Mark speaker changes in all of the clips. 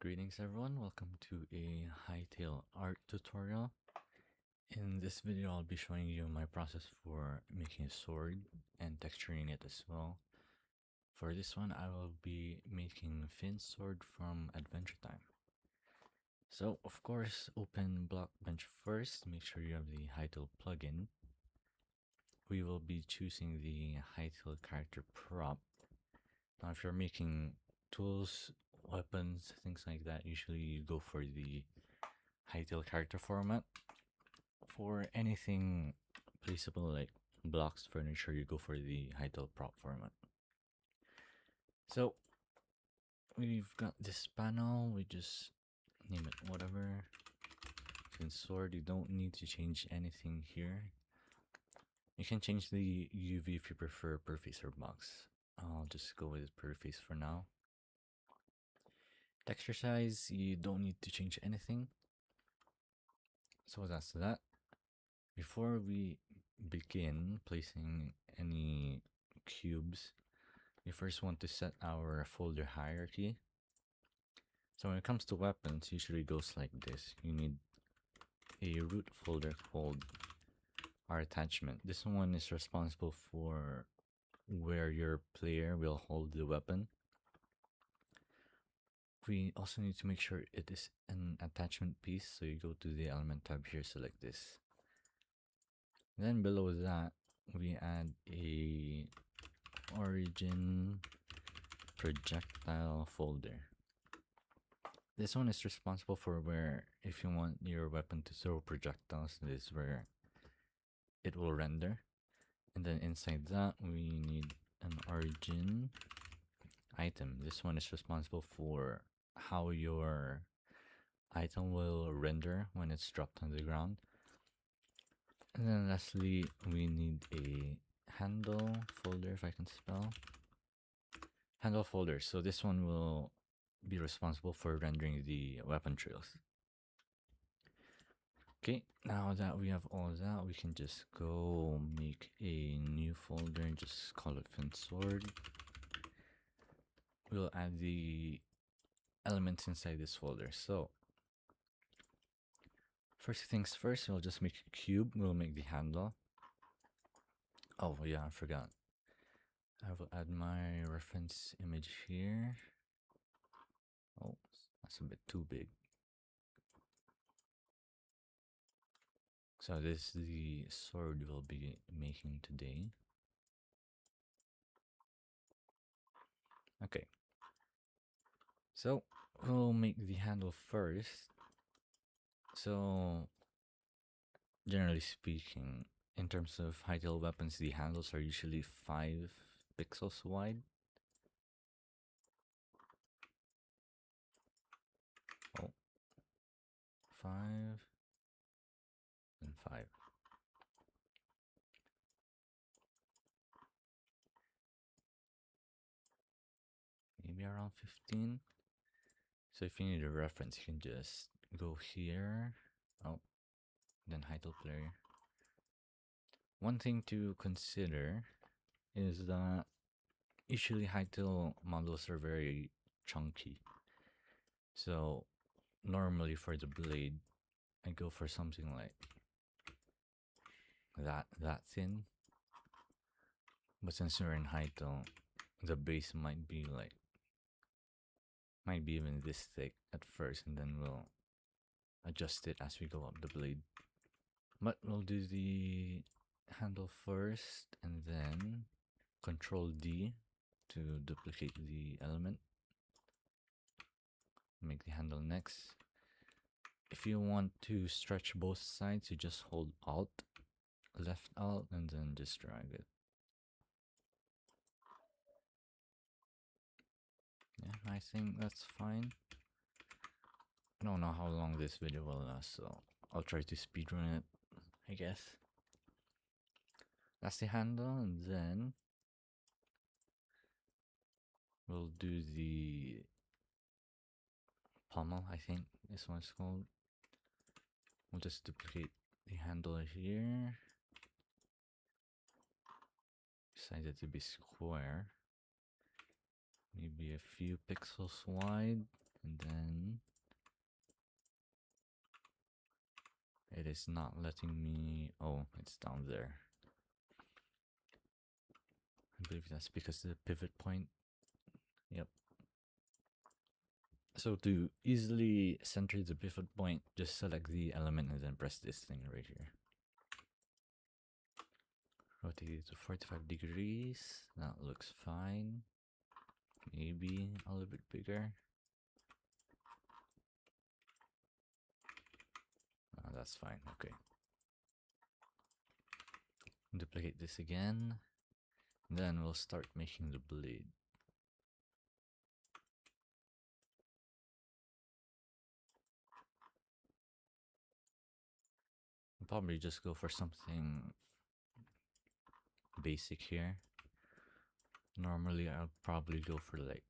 Speaker 1: Greetings everyone, welcome to a Hytale art tutorial. In this video I'll be showing you my process for making a sword and texturing it as well. For this one I will be making Finn's sword from Adventure Time. So of course open Blockbench first, make sure you have the Hytale plugin. We will be choosing the Hytale character prop. Now if you're making tools, weapons, things like that, usually you go for the Hytale character format. For anything placeable like blocks, furniture, you go for the Hytale prop format. So we've got this panel, we just name it whatever. Since sword, you don't need to change anything here. You can change the UV if you prefer per face or box. I'll just go with per face for now. Texture size, you don't need to change anything. So that's that. Before we begin placing any cubes, we first want to set our folder hierarchy. So when it comes to weapons, usually it goes like this. You need a root folder called our attachment. This one is responsible for where your player will hold the weapon. We also need to make sure it is an attachment piece, so you go to the element tab here, select this. Then below that, we add a origin projectile folder. This one is responsible for where, if you want your weapon to throw projectiles, this is where it will render. And then inside that, we need an origin item. This one is responsible for how your item will render when it's dropped on the ground. And then lastly, we need a handle folder, if I can spell. Handle folder. So this one will be responsible for rendering the weapon trails. Okay, now that we have all that, we can just go make a new folder and just call it Finn Sword. We'll add the elements inside this folder. So first things first, we'll just make a cube. We'll make the handle. Oh yeah, I forgot. I will add my reference image here. Oh, that's a bit too big. So this is the sword we'll be making today. Okay. So we'll make the handle first. So generally speaking, in terms of Hytale weapons, the handles are usually 5 pixels wide. Oh, 5 and 5. Maybe around 15. So if you need a reference, you can just go here. Oh, then Hytale player. One thing to consider is that usually Hytale models are very chunky. So normally for the blade, I go for something like that thin. But since we're in Hytale, the base might be even this thick at first, and then we'll adjust it as we go up the blade. But we'll do the handle first, and then Control D to duplicate the element. Make the handle next. If you want to stretch both sides, you just hold Alt, left Alt, and then just drag it. Yeah, I think that's fine. I don't know how long this video will last, so I'll try to speedrun it, I guess. That's the handle, and then we'll do the pommel, I think this one's called. We'll just duplicate the handle here. Size it to be square. Maybe a few pixels wide, and then It is not letting me. Oh, it's down there. I believe that's because of the pivot point. Yep. So to easily center the pivot point, just select the element and then press this thing right here. Rotate it to 45 degrees. That looks fine. Maybe a little bit bigger. That's fine. Okay. Duplicate this again. Then we'll start making the blade. I'll probably just go for something basic here. Normally I'll probably go for like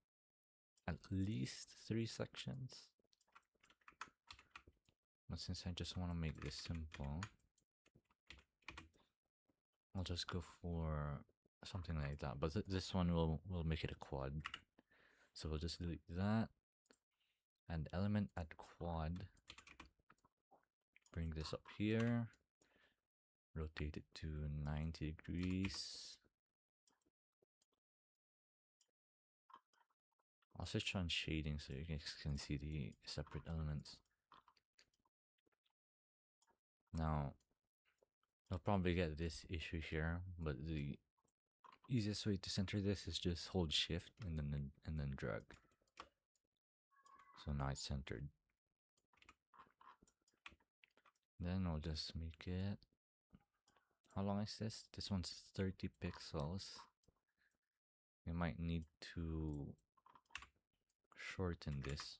Speaker 1: at least 3 sections. But since I just want to make this simple, I'll just go for something like that. But this one will make it a quad. So we'll just delete that. And element add quad. Bring this up here. Rotate it to 90 degrees. I'll switch on shading so you guys can see the separate elements. Now, you'll probably get this issue here, but the easiest way to center this is just hold shift and then drag. So now it's centered. Then I'll just make it. How long is this? This one's 30 pixels. You might need to shorten this.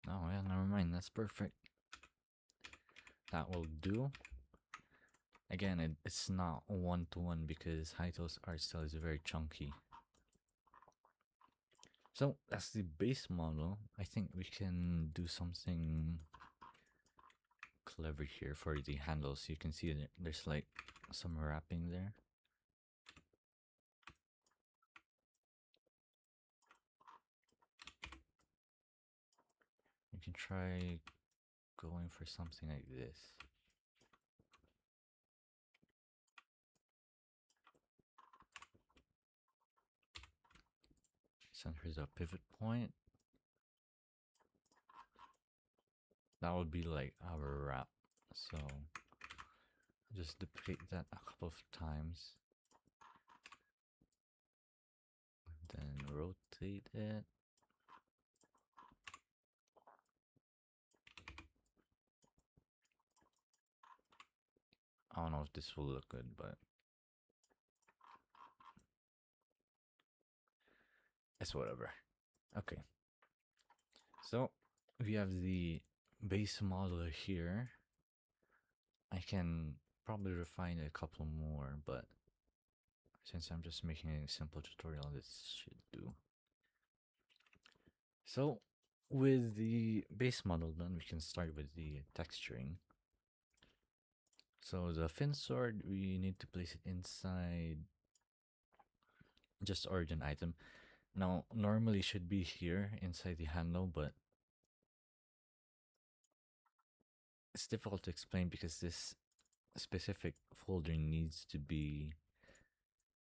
Speaker 1: Oh yeah, never mind. That's perfect. That will do. Again, it's not one-to-one because Hytale's art style is very chunky. So that's the base model. I think we can do something clever here for the handles. You can see that there's like some wrapping there. You can try going for something like this. Center the pivot point. That would be like our wrap. So just duplicate that a couple of times. Then rotate it. I don't know if this will look good, but it's whatever. Okay. So we have the base model here. I can probably refine a couple more, but since I'm just making a simple tutorial, this should do. So with the base model done, we can start with the texturing. So the fin sword, we need to place it inside just origin item. Now, normally should be here inside the handle, but it's difficult to explain because this specific folder needs to be,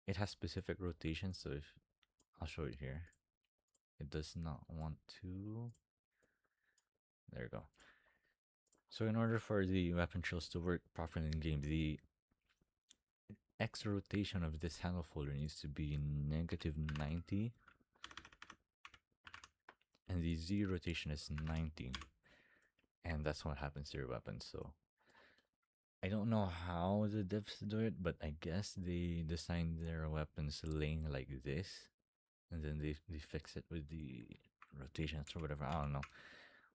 Speaker 1: it has specific rotation. So if I'll show it here, it does not want to. There you go. So in order for the weapon trails to work properly in game, the X rotation of this handle folder needs to be -90, and the Z rotation is 90, and that's what happens to your weapon. So I don't know how the devs do it, but I guess they designed their weapons laying like this, and then they fix it with the rotations or whatever. I don't know.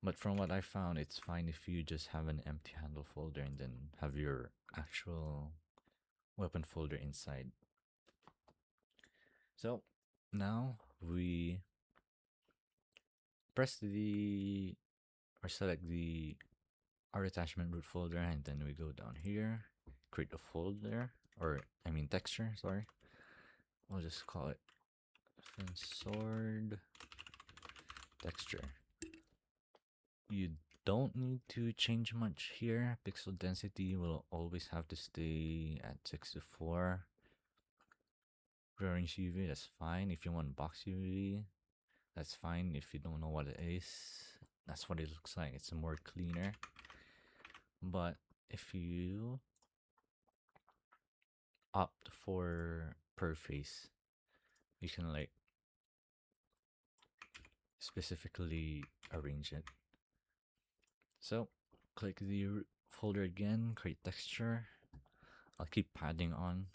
Speaker 1: But from what I found, it's fine if you just have an empty handle folder and then have your actual weapon folder inside. So now we press the or select the art attachment root folder, and then we go down here, create a folder, or I mean texture, sorry. We'll just call it fin sword texture. You don't need to change much here. Pixel density will always have to stay at 64. Orange UV, that's fine. If you want box UV, that's fine. If you don't know what it is, that's what it looks like. It's more cleaner. But if you opt for per face, you can like specifically arrange it. So click the folder again, create texture. I'll keep padding on,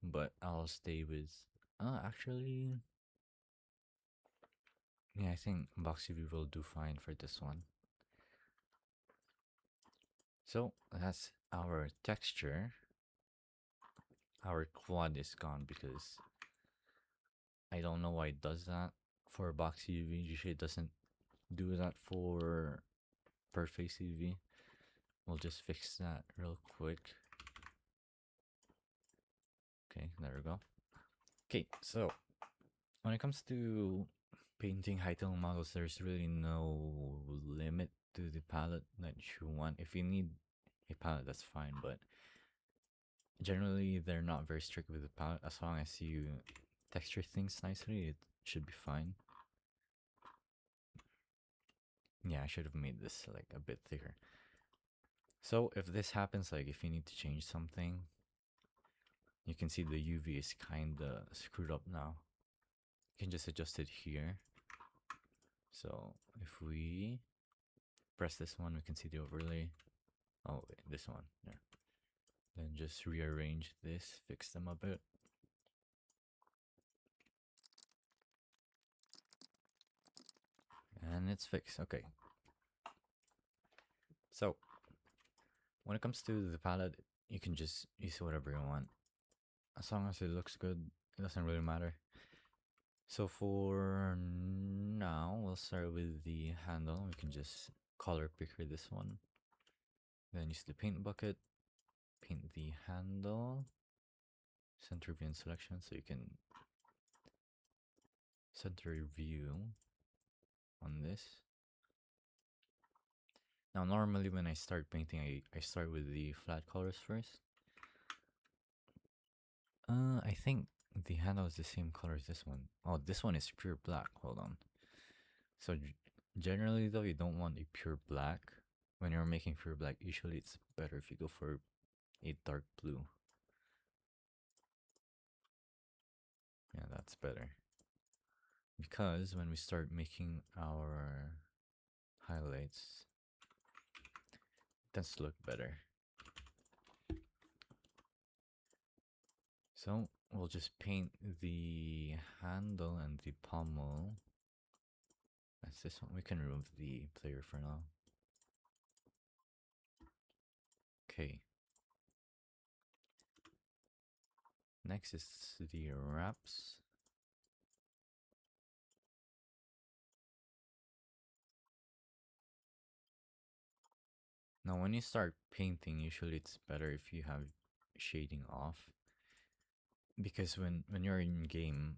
Speaker 1: but I'll stay with actually, yeah, I think box UV will do fine for this one. So that's our texture. Our quad is gone because I don't know why it does that for box UV. Usually it doesn't do that for per face UV. We'll just fix that real quick. Okay, there we go. Okay, so when it comes to painting Hytale models, there's really no limit to the palette that you want. If you need a palette, that's fine, but generally they're not very strict with the palette. As long as you texture things nicely, it should be fine. Yeah, I should have made this like a bit thicker. So if this happens, like if you need to change something, you can see the UV is kinda screwed up now. You can just adjust it here. So if we press this one, we can see the overlay. Oh wait, this one, yeah. Then just rearrange this, fix them a bit. And it's fixed, okay. So when it comes to the palette, you can just use whatever you want. As long as it looks good, it doesn't really matter. So for now, we'll start with the handle. We can just color picker this one. Then use the paint bucket, paint the handle, center view and selection, so you can center view on this. Now normally when I start painting, I start with the flat colors first. I think the handle is the same color as this one. Oh, this one is pure black. Hold on. So generally though, you don't want a pure black. When you're making pure black, usually it's better if you go for a dark blue. Yeah, that's better. Because when we start making our highlights, it tends to look better. So we'll just paint the handle and the pommel. That's this one. We can remove the player for now. Okay. Next is the wraps. Now when you start painting, usually it's better if you have shading off. Because when you're in game,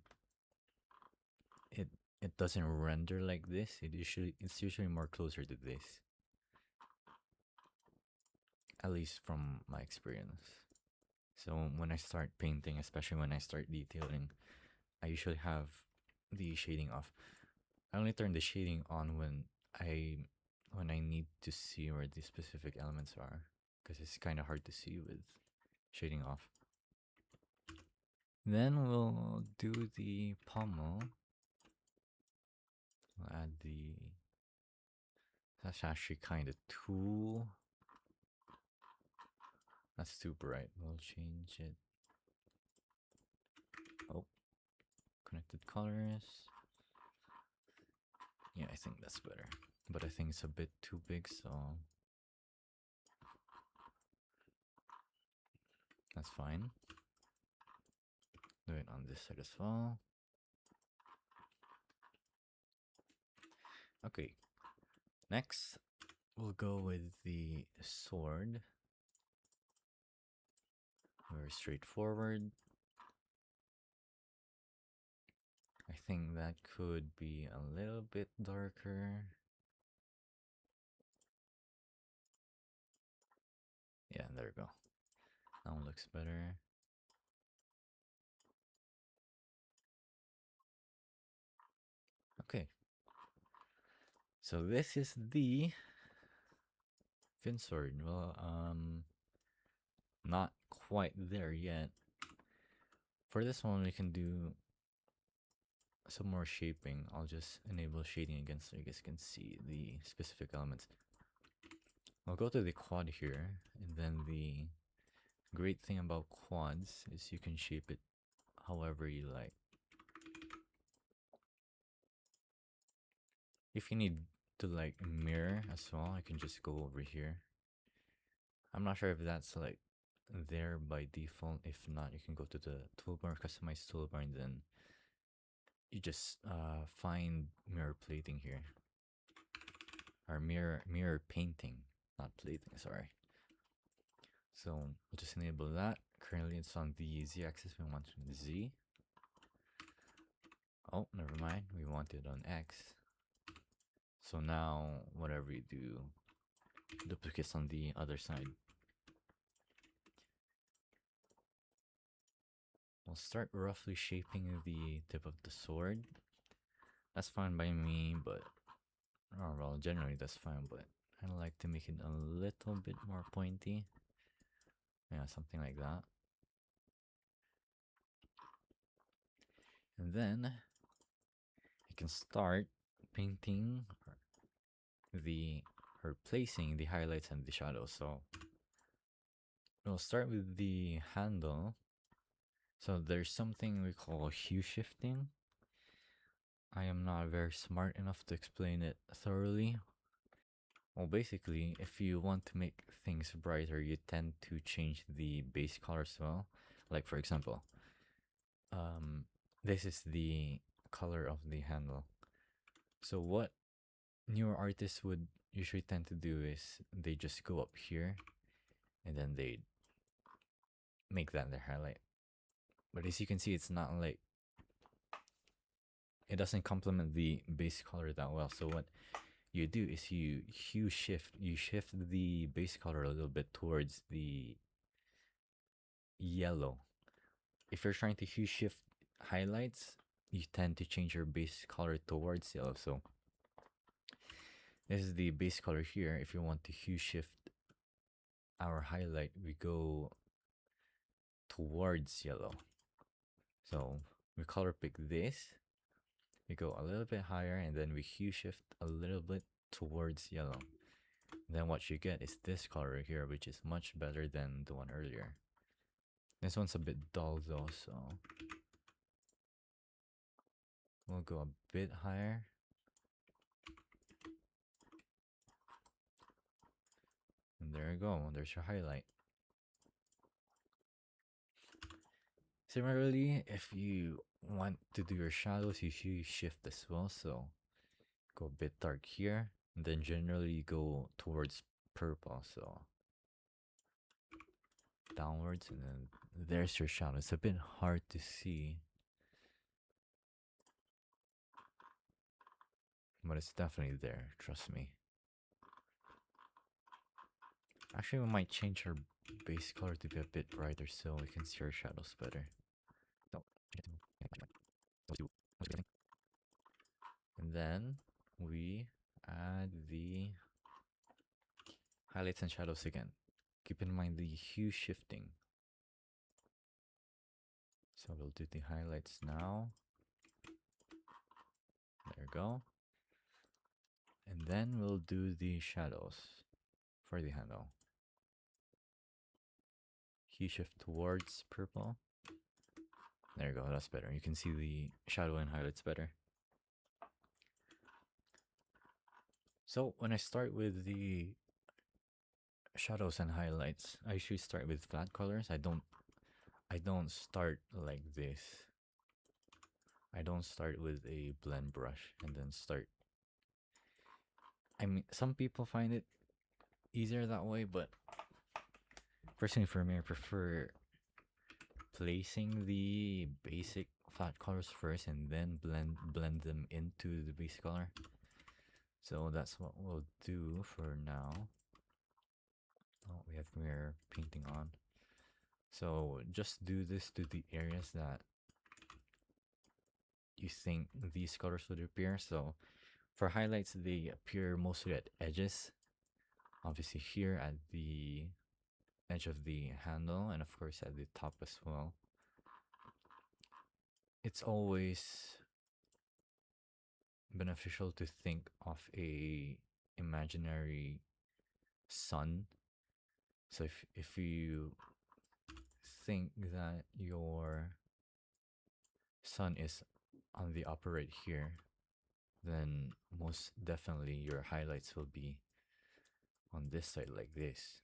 Speaker 1: it doesn't render like this. It's usually more closer to this. At least from my experience. So when I start painting, especially when I start detailing, I usually have the shading off. I only turn the shading on when I need to see where the specific elements are, because it's kind of hard to see with shading off. Then we'll do the pommel. We'll add the. That's actually kind of too. That's too bright. We'll change it. Oh, connected colors. Yeah, I think that's better. But I think it's a bit too big, so that's fine. Do it on this side as well. Okay. Next, we'll go with the sword. Very straightforward. I think that could be a little bit darker. Yeah, there we go. That one looks better. Okay. So this is the fin sword. Well, not quite there yet. For this one, we can do some more shaping. I'll just enable shading again so you guys can see the specific elements. I'll go to the quad here, and then the great thing about quads is you can shape it however you like. If you need to like mirror as well, I can just go over here. I'm not sure if that's like there by default. If not, you can go to the toolbar, customize toolbar, and then you just find mirror plating here, or mirror painting, not plating, sorry. So we'll just enable that. Currently it's on the z-axis, we want the z. Oh, never mind, we want it on x. So now whatever you do, duplicates on the other side. We'll start roughly shaping the tip of the sword. That's fine by me, but oh well, generally that's fine, but I like to make it a little bit more pointy. Yeah, something like that. And then you can start painting the or placing the highlights and the shadows. So we'll start with the handle. So there's something we call hue shifting. I am not very smart enough to explain it thoroughly. Well, basically, if you want to make things brighter, you tend to change the base color as well. Like for example, this is the color of the handle. So what newer artists would usually tend to do is they just go up here and then they make that their highlight. But as you can see, it's not like it doesn't complement the base color that well. So what you do is you shift the base color a little bit towards the yellow. If you're trying to hue shift highlights, you tend to change your base color towards yellow. So this is the base color here. If you want to hue shift our highlight, we go towards yellow. So we color pick this, we go a little bit higher, and then we hue shift a little bit towards yellow. Then what you get is this color here, which is much better than the one earlier. This one's a bit dull though, so we'll go a bit higher. And there you go, there's your highlight. Similarly, if you want to do your shadows, you hue shift as well, so go a bit dark here, and then generally go towards purple, so downwards, and then there's your shadow. It's a bit hard to see, but it's definitely there, trust me. Actually, we might change our base color to be a bit brighter so we can see our shadows better. And then we add the highlights and shadows again. Keep in mind the hue shifting. So we'll do the highlights now. There we go. And then we'll do the shadows for the handle. Hue shift towards purple. There you go, that's better. You can see the shadow and highlights better. So when I start with the shadows and highlights, I usually start with flat colors. I don't start like this. I don't start with a blend brush and then start. I mean, some people find it easier that way, but personally for me, I prefer placing the basic flat colors first and then blend them into the base color. So that's what we'll do for now. Oh, we have mirror painting on. So just do this to the areas that you think these colors would appear. So for highlights, they appear mostly at edges. Obviously here at the edge of the handle, and of course at the top as well. It's always beneficial to think of a imaginary sun. So if you think that your sun is on the upper right here, then most definitely your highlights will be on this side like this.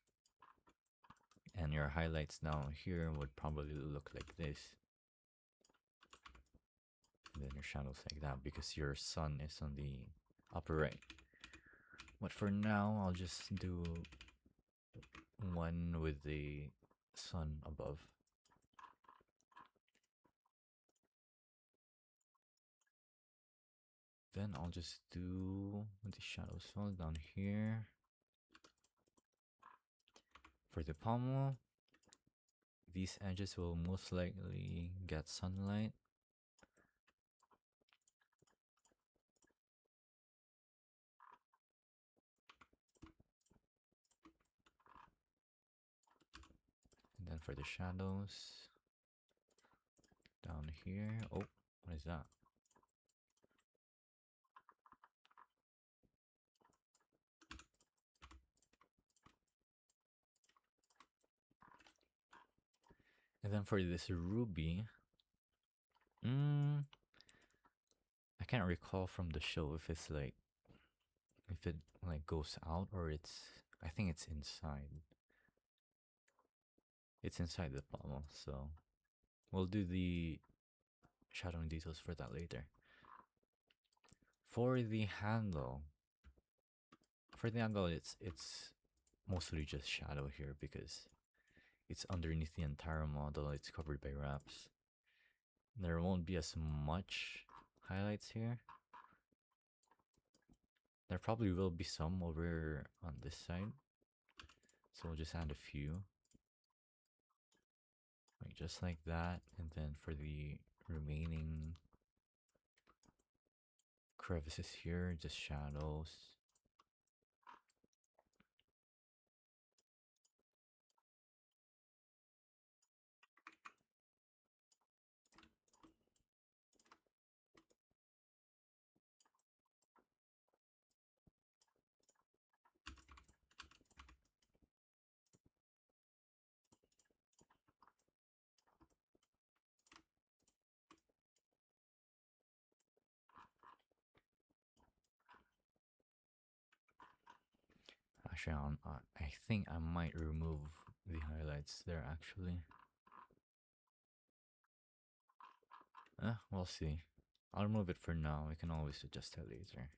Speaker 1: And your highlights down here would probably look like this. And then your shadows like that because your sun is on the upper right. But for now, I'll just do one with the sun above. Then I'll just do the shadows all down here. For the pommel, these edges will most likely get sunlight. And then for the shadows, down here. Oh, what is that? And then for this ruby, I can't recall from the show if it's like, if it like goes out or it's, I think it's inside. It's inside the pommel, so we'll do the shadowing details for that later. For the handle, it's mostly just shadow here because it's underneath the entire model. It's covered by wraps. There won't be as much highlights here. There probably will be some over on this side. So we'll just add a few. Like just like that. And then for the remaining crevices here, just shadows. Actually, I think I might remove the highlights there actually. We'll see. I'll remove it for now. We can always adjust it later.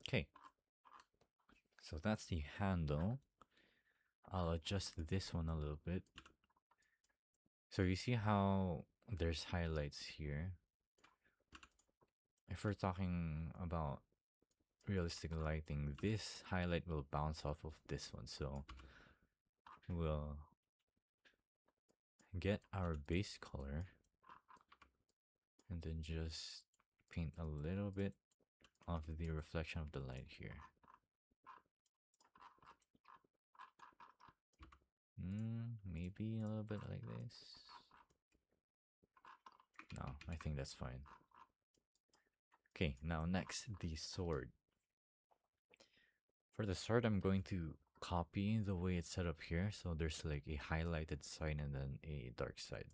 Speaker 1: Okay. So that's the handle. I'll adjust this one a little bit. So you see how there's highlights here. If we're talking about realistic lighting, this highlight will bounce off of this one. So we'll get our base color and then just paint a little bit of the reflection of the light here. Maybe a little bit like this. No, I think that's fine. Okay, now next, the sword. For the sword, I'm going to copy the way it's set up here. So there's like a highlighted side and then a dark side.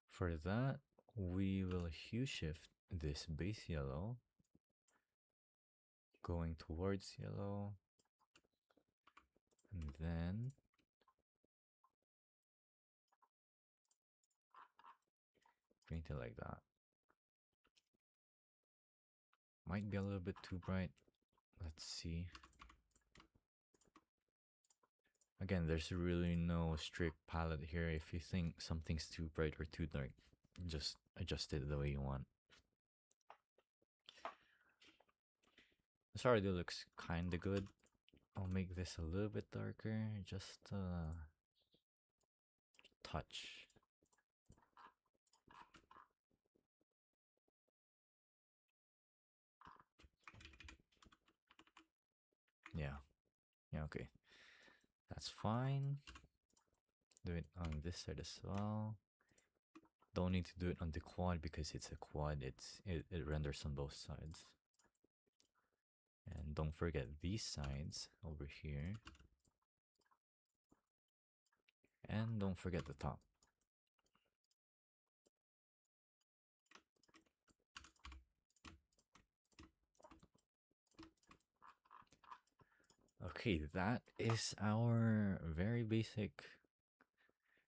Speaker 1: For that, we will hue shift this base yellow, going towards yellow, and then paint it like that. Might be a little bit too bright. Let's see. Again, there's really no strict palette here. If you think something's too bright or too dark, just adjust it the way you want. This already looks kinda good. I'll make this a little bit darker, just a touch. Yeah, yeah, okay. That's fine. Do it on this side as well. Don't need to do it on the quad because it's a quad. It renders on both sides. And don't forget these sides over here. And don't forget the top. Okay, that is our very basic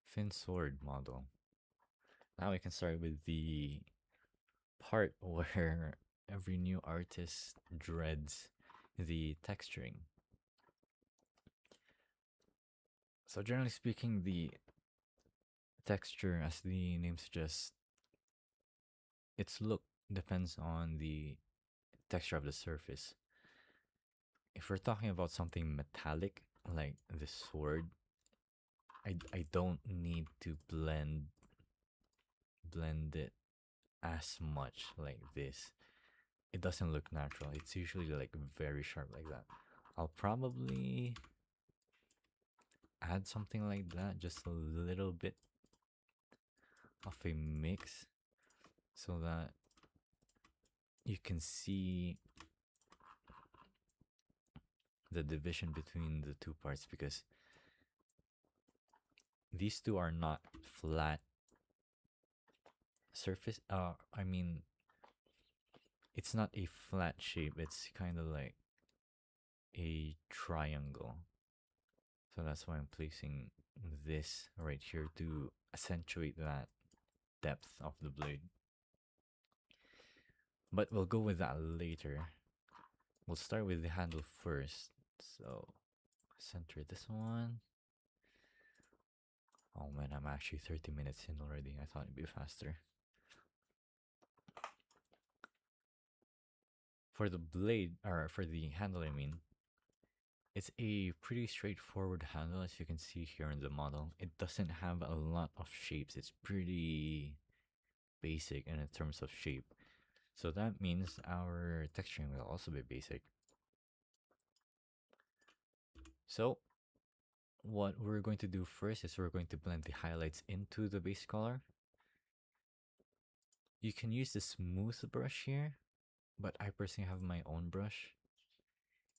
Speaker 1: fin sword model. Now we can start with the part where every new artist dreads the texturing. So generally speaking, the texture, as the name suggests, its look depends on the texture of the surface. If we're talking about something metallic like the sword, I don't need to blend it as much like this. It doesn't look natural. It's usually like very sharp like that. I'll probably add something like that, just a little bit of a mix so that you can see the division between the two parts, because these two are not flat surface. I mean, it's not a flat shape, it's kind of like a triangle. So that's why I'm placing this right here to accentuate that depth of the blade. But we'll go with that later. We'll start with the handle first. So center this one. Oh man, I'm actually 30 minutes in already. I thought it'd be faster. For the blade, or for the handle, I mean, it's a pretty straightforward handle, as you can see here in the model. It doesn't have a lot of shapes. It's pretty basic in terms of shape. So that means our texturing will also be basic. So what we're going to do first is we're going to blend the highlights into the base color. You can use the smooth brush here, but I personally have my own brush.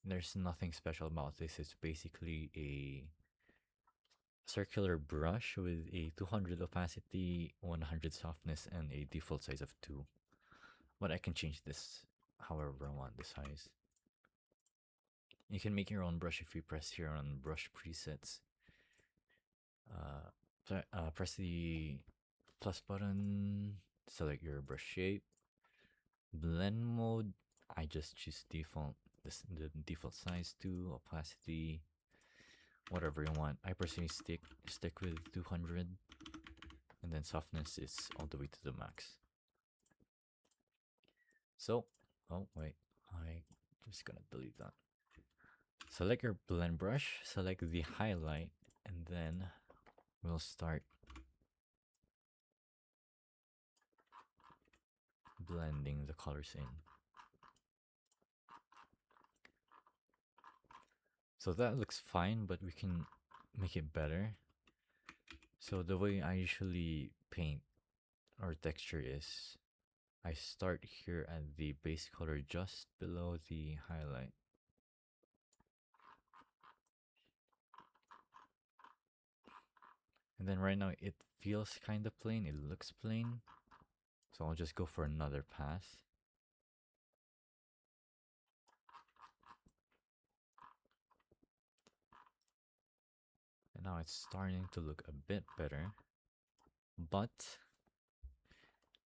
Speaker 1: There's nothing special about this. It's basically a circular brush with a 200 opacity, 100 softness, and a default size of 2. But I can change this however I want the size. You can make your own brush if you press here on brush presets. Press the plus button, select your brush shape. Blend mode, I just choose default, the default size 2, opacity, whatever you want. I personally stick with 200, and then softness is all the way to the max. So, oh wait, I'm just gonna delete that. Select your blend brush, select the highlight, and then we'll start blending the colors in. So that looks fine, but we can make it better. So the way I usually paint or texture is, I start here at the base color just below the highlight. And then right now it feels kind of plain, it looks plain. So I'll just go for another pass. And now it's starting to look a bit better. But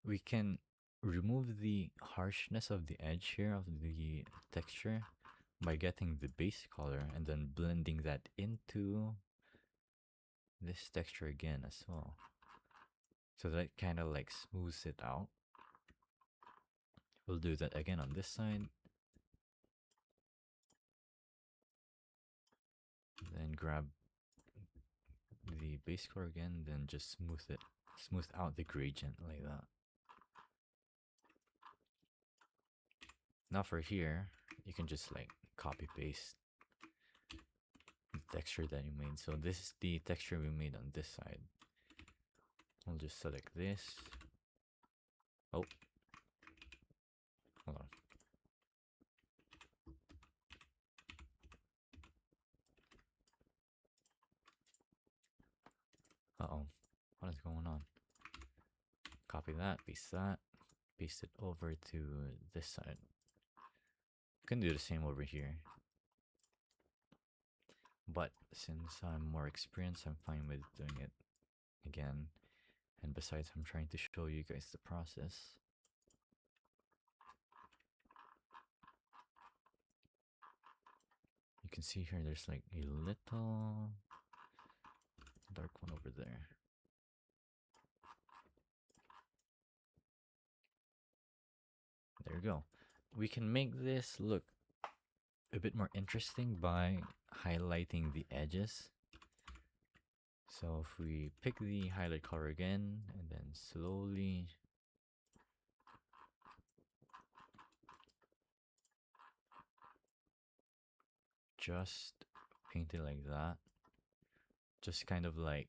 Speaker 1: we can remove the harshness of the edge here of the texture by getting the base color and then blending that into this texture again as well. So that kind of like smooths it out. We'll do that again on this side. Then grab the base color again, then just smooth out the gradient like that. Now for here, you can just like copy paste the texture that you made. So this is the texture we made on this side. I'll just select this. Oh, hold on. Uh-oh, what is going on? Copy that, paste it over to this side. You can do the same over here. But since I'm more experienced, I'm fine with doing it again. And besides, I'm trying to show you guys the process. You can see here there's like a little dark one over there. There you go. We can make this look a bit more interesting by highlighting the edges. So if we pick the highlight color again and then slowly just paint it like that, just kind of like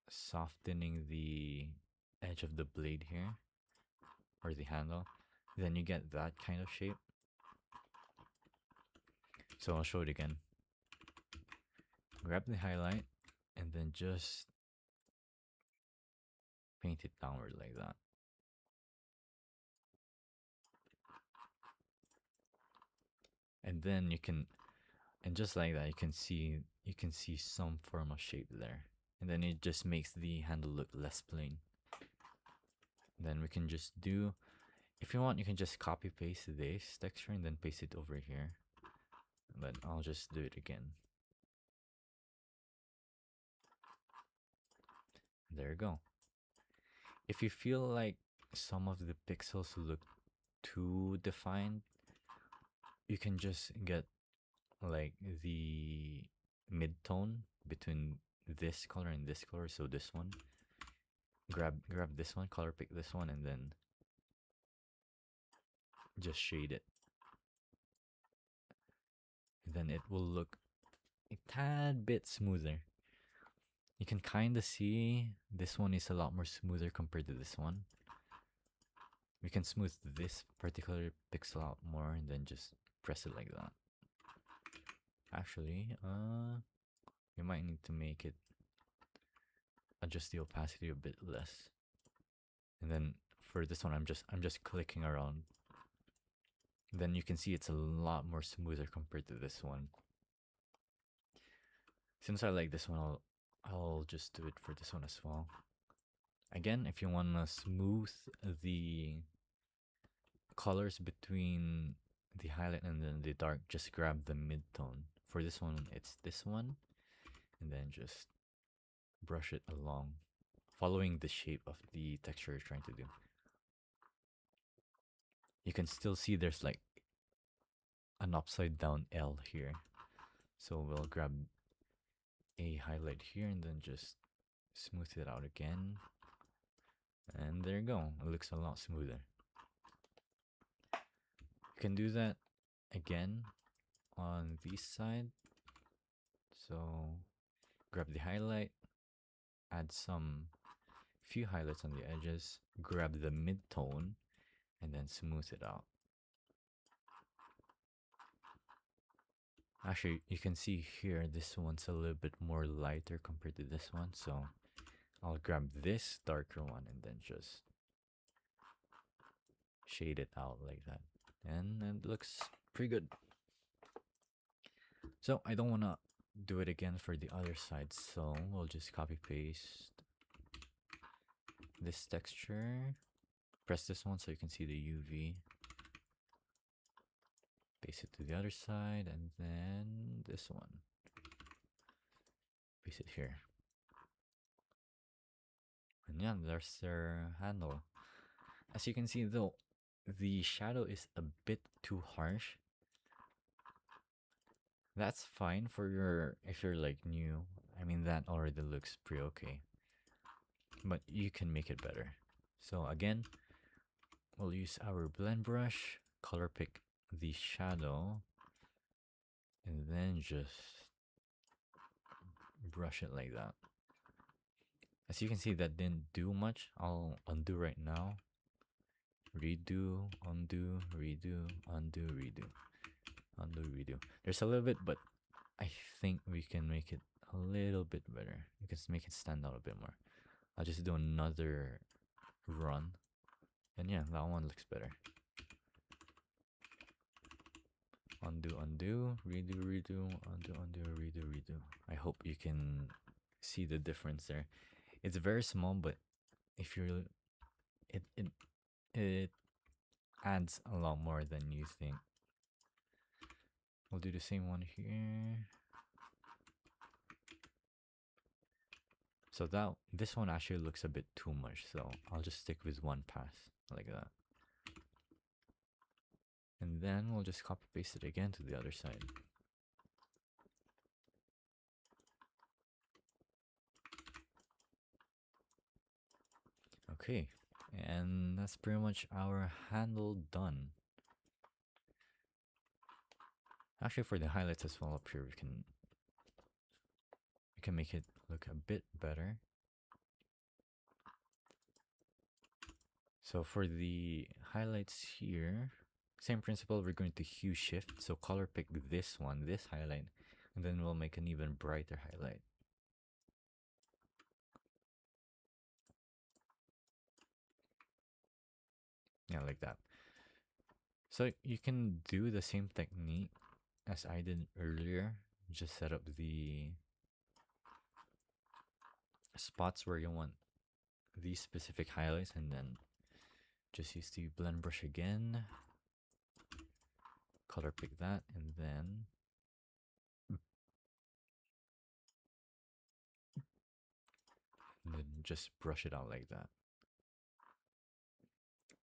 Speaker 1: softening the edge of the blade here or the handle, then you get that kind of shape. So I'll show it again. Grab the highlight and then just paint it downward like that. And then you can, and just like that, you can see some form of shape there. And then it just makes the handle look less plain. Then we can just do, if you want, you can just copy paste this texture and then paste it over here. But I'll just do it again. There you go. If you feel like some of the pixels look too defined, you can just get like the mid-tone between this color and this color. So this one, grab this one, color pick this one, and then just shade it. And then it will look a tad bit smoother. You can kind of see this one is a lot more smoother compared to this one. We can smooth this particular pixel out more and then just press it like that. Actually, you might need to make it, adjust the opacity a bit less. And then for this one, I'm just clicking around. Then you can see it's a lot more smoother compared to this one. Since I like this one, I'll just do it for this one as well. Again, if you want to smooth the colors between the highlight and then the dark, just grab the mid-tone. For this one, it's this one. And then just brush it along, following the shape of the texture you're trying to do. You can still see there's like an upside down L here. So we'll grab a highlight here and then just smooth it out again. And there you go. It looks a lot smoother. You can do that again on this side. So grab the highlight, add some few highlights on the edges, grab the mid-tone, and then smooth it out. Actually, you can see here, this one's a little bit more lighter compared to this one. So I'll grab this darker one and then just shade it out like that. And it looks pretty good. So I don't want to do it again for the other side. So we'll just copy paste this texture. Press this one so you can see the UV. Paste it to the other side and then this one. Paste it here. yeah, there's their handle. As you can see though, the shadow is a bit too harsh. That's fine for your, if you're like new. I mean, that already looks pretty okay. But you can make it better. So again, we'll use our blend brush, color pick the shadow, and then just brush it like that. As you can see, that didn't do much. I'll undo right now. Redo, undo, redo, undo, redo, undo, redo. There's a little bit, but I think we can make it a little bit better. You can make it stand out a bit more. I'll just do another run. And yeah, that one looks better. Undo, undo, redo, redo, undo, undo, redo, redo. I hope you can see the difference there. It's very small, but if you're, it adds a lot more than you think. We'll do the same one here. So that this one actually looks a bit too much, so I'll just stick with one pass like that. And then we'll just copy paste it again to the other side. Okay, and that's pretty much our handle done. Actually, for the highlights as well up here, we can make it look a bit better. So for the highlights here, same principle, we're going to hue shift. So color pick this one, this highlight, and then we'll make an even brighter highlight. Yeah, like that. So you can do the same technique as I did earlier. Just set up the spots where you want these specific highlights, and then just use the blend brush again, color pick that, and then just brush it out like that.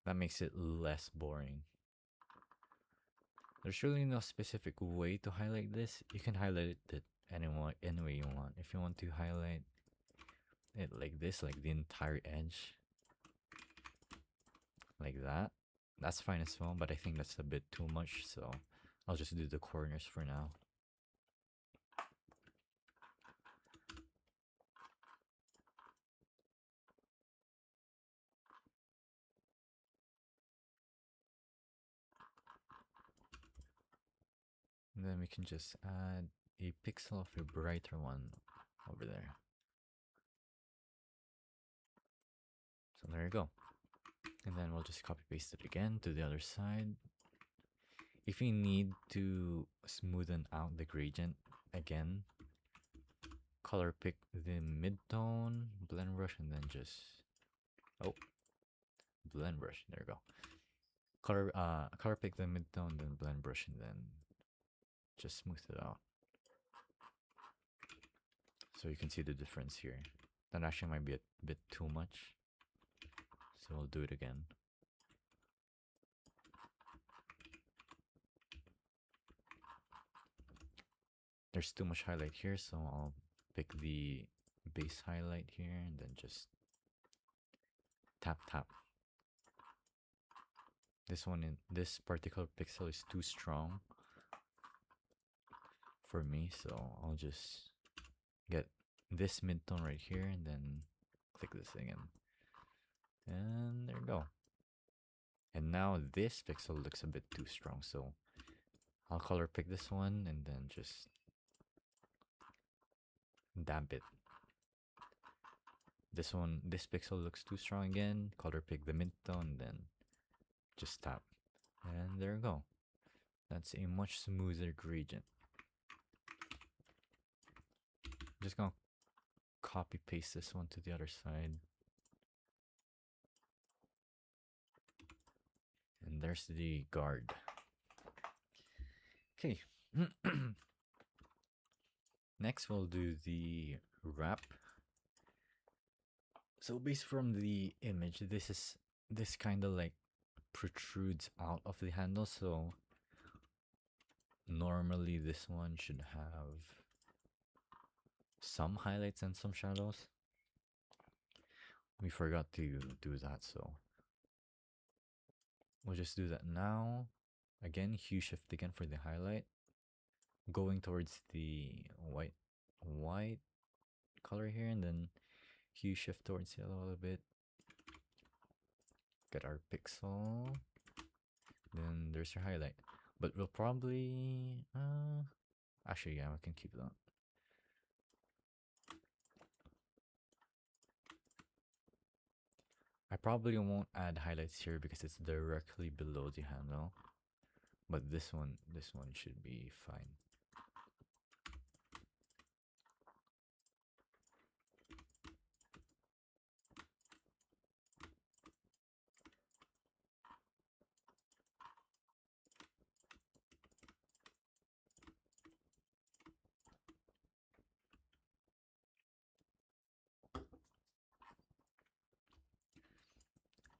Speaker 1: That makes it less boring. There's really no specific way to highlight this. You can highlight it any way you want. If you want to highlight it like this, like the entire edge, like that, that's fine as well, but I think that's a bit too much, so I'll just do the corners for now. And then we can just add a pixel of a brighter one over there. So there you go. And then we'll just copy paste it again to the other side. If you need to smoothen out the gradient again, color pick the mid-tone, blend brush, and then just blend brush. There you go. Color pick the mid-tone, then blend brush, and then just smooth it out. So you can see the difference here. That actually might be a bit too much. So we'll do it again. There's too much highlight here, so I'll pick the base highlight here and then just tap tap. This one in this particular pixel is too strong for me, so I'll just get this mid-tone right here and then click this again. And there we go. And now this pixel looks a bit too strong, so I'll color pick this one and then just damp it. This pixel looks too strong again, color pick the mid-tone, then just tap. And there we go. That's a much smoother gradient. Just gonna copy paste this one to the other side. And there's the guard. Okay. Next we'll do the wrap. So based from the image, this kind of like protrudes out of the handle, so normally this one should have some highlights and some shadows. We forgot to do that, so we'll just do that now. Again, hue shift again for the highlight, going towards the white color here, and then hue shift towards yellow a little bit. Get our pixel, then there's your highlight. But we'll probably actually, yeah, we can keep that. I probably won't add highlights here because it's directly below the handle, but this one should be fine.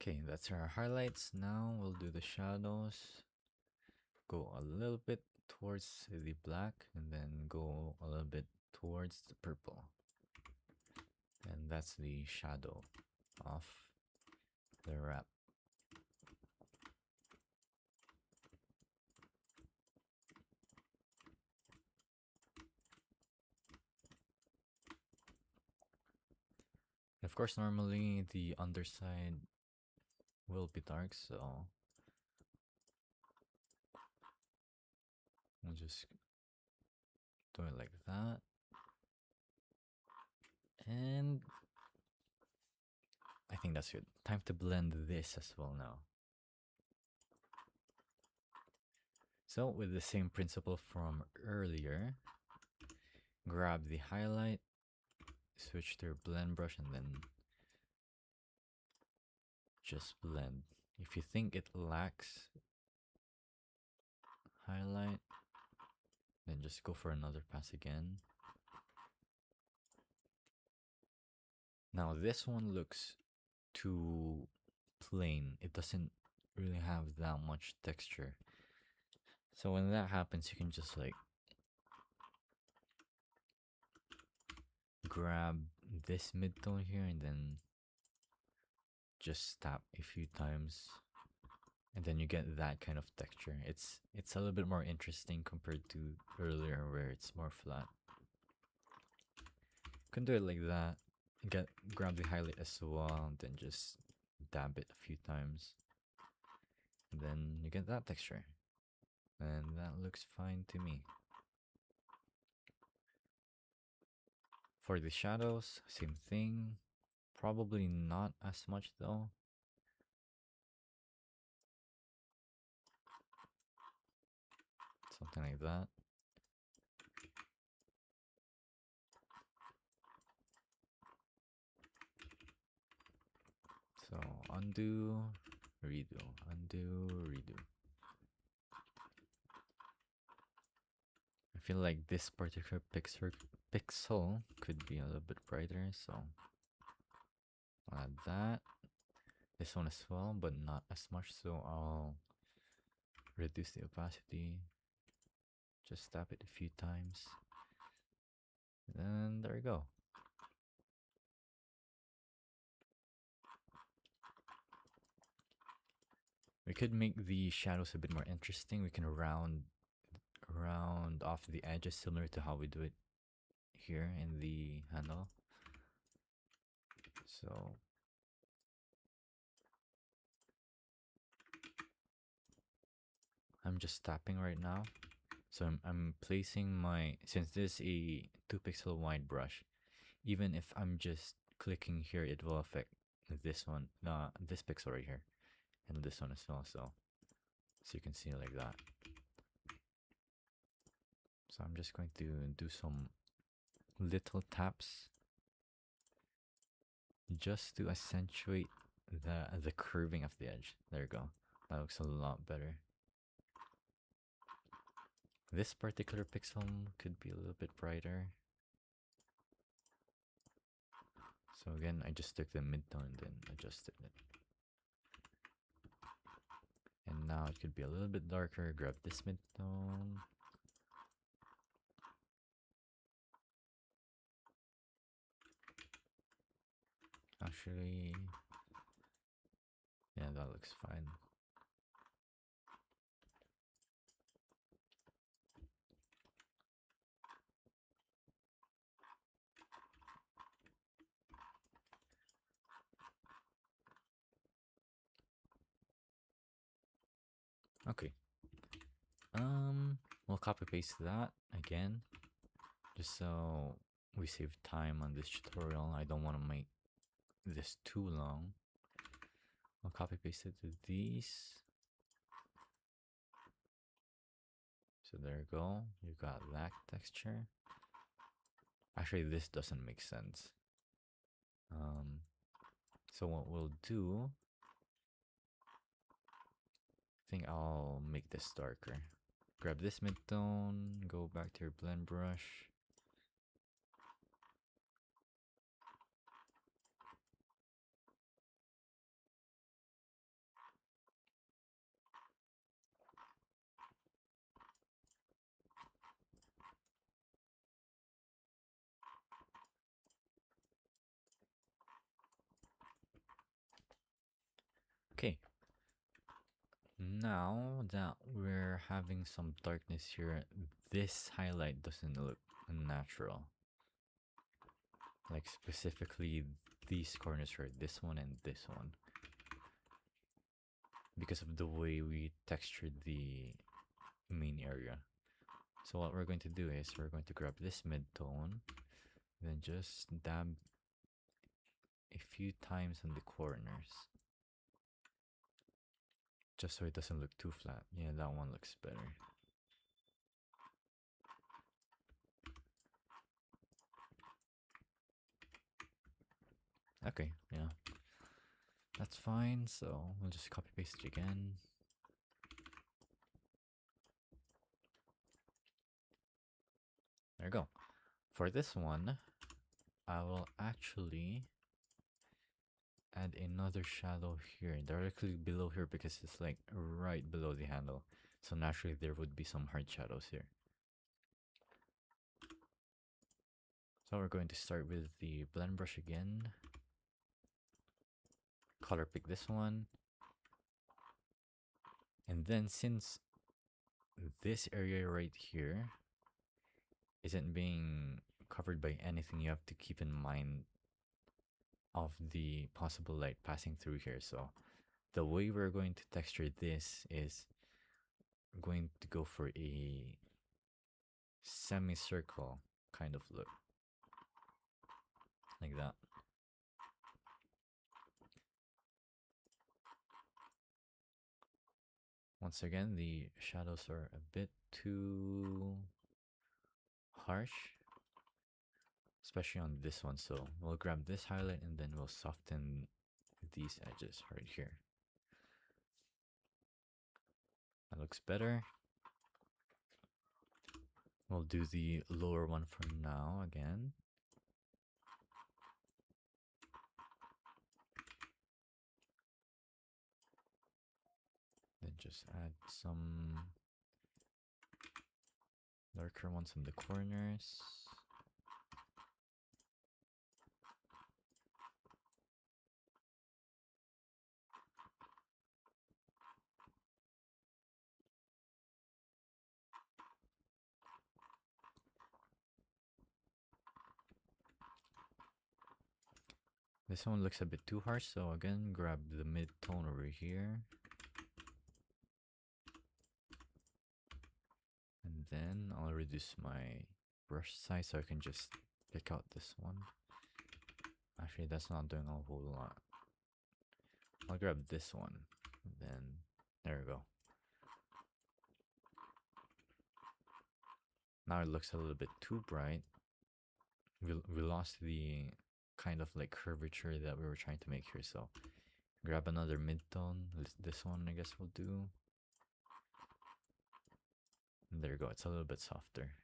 Speaker 1: Okay, that's our highlights. Now we'll do the shadows. Go a little bit towards the black and then go a little bit towards the purple. And that's the shadow of the wrap. Of course, normally the underside will be dark, so we'll just do it like that. And I think that's good. Time to blend this as well now. So with the same principle from earlier, grab the highlight, switch to your blend brush, and then just blend. If you think it lacks highlight, then just go for another pass again. Now this one looks too plain. It doesn't really have that much texture. So when that happens, you can just like grab this midtone here and then just tap a few times, and then you get that kind of texture. It's a little bit more interesting compared to earlier where it's more flat. You can do it like that. Grab the highlight as well, and then just dab it a few times, and then you get that texture, and that looks fine to me. For the shadows, same thing. Probably not as much though. Something like that. So undo, redo, undo, redo. I feel like this particular pixel could be a little bit brighter, so I'll add that. This one as well, but not as much, so I'll reduce the opacity. Just tap it a few times. And there we go. We could make the shadows a bit more interesting. We can round off the edges similar to how we do it here in the handle. So I'm just tapping right now. So I'm placing my, since this is a 2 pixel wide brush, even if I'm just clicking here, it will affect this one, this pixel right here, and this one as well. So you can see it like that. So I'm just going to do some little taps just to accentuate the curving of the edge. There you go. That looks a lot better. This particular pixel could be a little bit brighter. So again, I just took the midtone and then adjusted it. And now it could be a little bit darker. Grab this midtone. Actually, yeah, that looks fine. Okay. We'll copy paste that again, just so we save time on this tutorial. I don't want to make this too long. I'll copy paste it to these. So there you go. You got that texture. Actually, this doesn't make sense. So what we'll do, I think I'll make this darker. Grab this midtone, go back to your blend brush. Okay. Now that we're having some darkness here, this highlight doesn't look natural. Like specifically these corners here, this one and this one. Because of the way we textured the main area. So what we're going to do is we're going to grab this mid-tone, then just dab a few times on the corners. Just so it doesn't look too flat. Yeah, that one looks better. Okay, yeah. That's fine, so we'll just copy paste it again. There we go. For this one, I will actually add another shadow here, directly below here, because it's like right below the handle. So naturally there would be some hard shadows here. So we're going to start with the blend brush again. Color pick this one. And then since this area right here isn't being covered by anything, you have to keep in mind of the possible light passing through here. So the way we're going to texture this is going to go for a semicircle kind of look, like that. Once again, the shadows are a bit too harsh, especially on this one. So we'll grab this highlight and then we'll soften these edges right here. That looks better. We'll do the lower one for now again. Then just add some darker ones in the corners. This one looks a bit too harsh, so again, grab the mid-tone over here. And then I'll reduce my brush size so I can just pick out this one. Actually, that's not doing a whole lot. I'll grab this one, and then there we go. Now it looks a little bit too bright. We lost the kind of like curvature that we were trying to make here, so grab another mid-tone. This one I guess will do. And there you go, it's a little bit softer.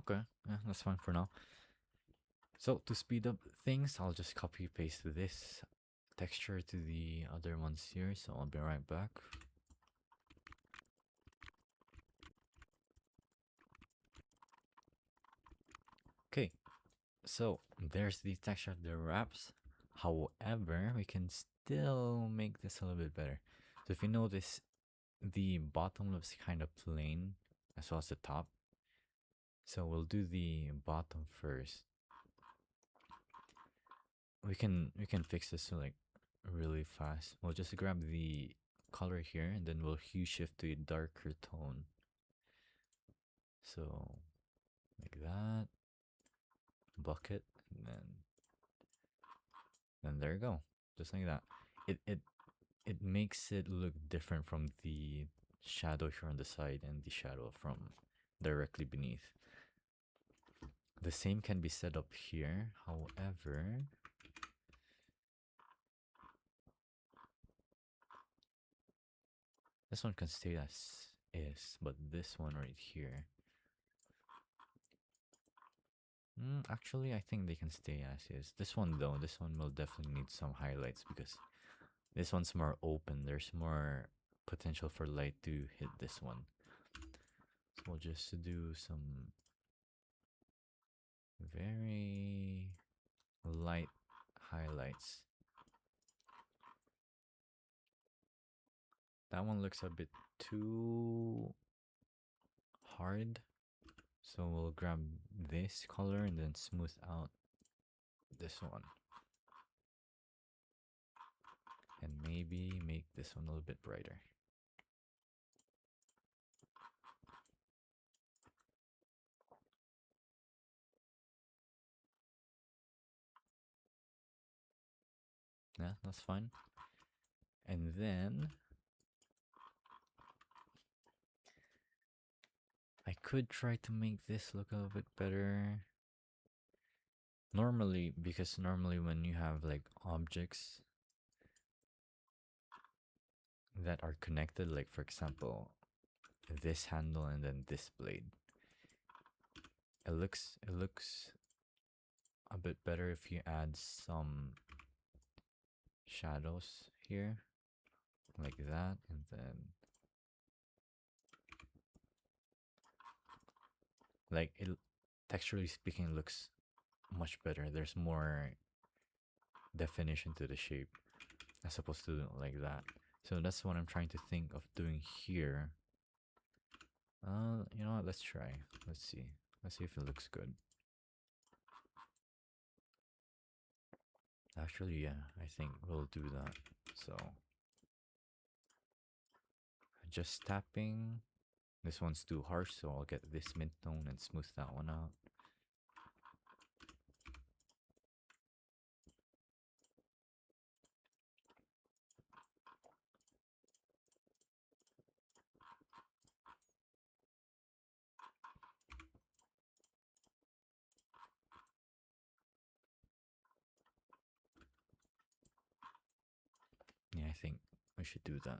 Speaker 1: Okay, yeah, that's fine for now. So to speed up things, I'll just copy paste this texture to the other ones here. So I'll be right back. Okay, so there's the texture of the wraps. However, we can still make this a little bit better. So if you notice, the bottom looks kind of plain as well as the top. So we'll do the bottom first. We can fix this like really fast. We'll just grab the color here and then we'll hue shift to a darker tone. So like that. Bucket and then there you go. Just like that. It makes it look different from the shadow here on the side and the shadow from directly beneath. The same can be set up here. However, this one can stay as is, but this one right here. Actually, I think they can stay as is. This one though, this one will definitely need some highlights because this one's more open. There's more potential for light to hit this one. So we'll just do some very light highlights. That one looks a bit too hard. So we'll grab this color and then smooth out this one. And maybe make this one a little bit brighter. Yeah, that's fine. And then I could try to make this look a little bit better. Because normally when you have like objects that are connected, like for example, this handle and then this blade, it looks a bit better if you add some shadows here, like that, and then like it texturally speaking looks much better. There's more definition to the shape as opposed to like that. So that's what I'm trying to think of doing here. You know what? Let's try. Let's see. Let's see if it looks good. Actually, yeah, I think we'll do that. So just tapping. This one's too harsh, so I'll get this mid tone and smooth that one out. Yeah, I think we should do that.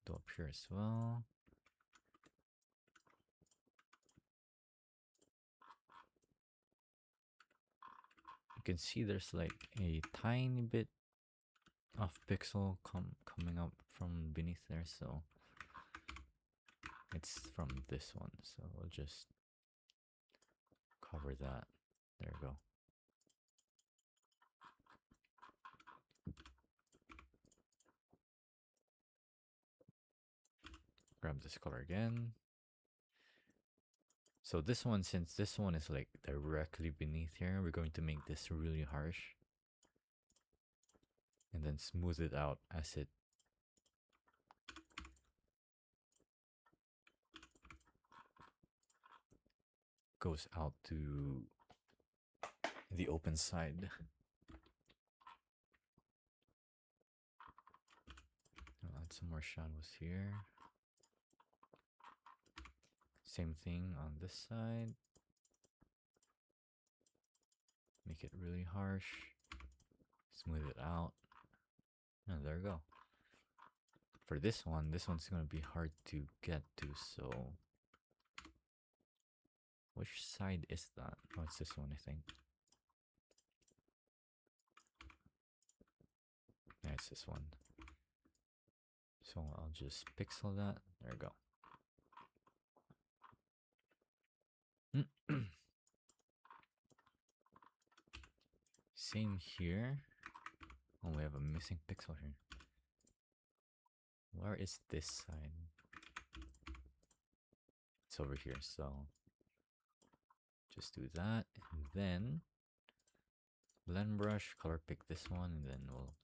Speaker 1: Do up here as well. You can see there's like a tiny bit of pixel coming up from beneath there, so it's from this one. So we'll just cover that. There we go. Grab this color again. So this one, since this one is like directly beneath here, we're going to make this really harsh. And then smooth it out as it goes out to the open side. I'll add some more shadows here. Same thing on this side. Make it really harsh. Smooth it out. And there we go. For this one's going to be hard to get to, so Which side is that? Oh, it's this one, I think. Yeah, it's this one. So I'll just pixel that. There we go. Same here. Oh, we have a missing pixel here. Where is this side? It's over here, so just do that. And then blend brush, color pick this one, and then we'll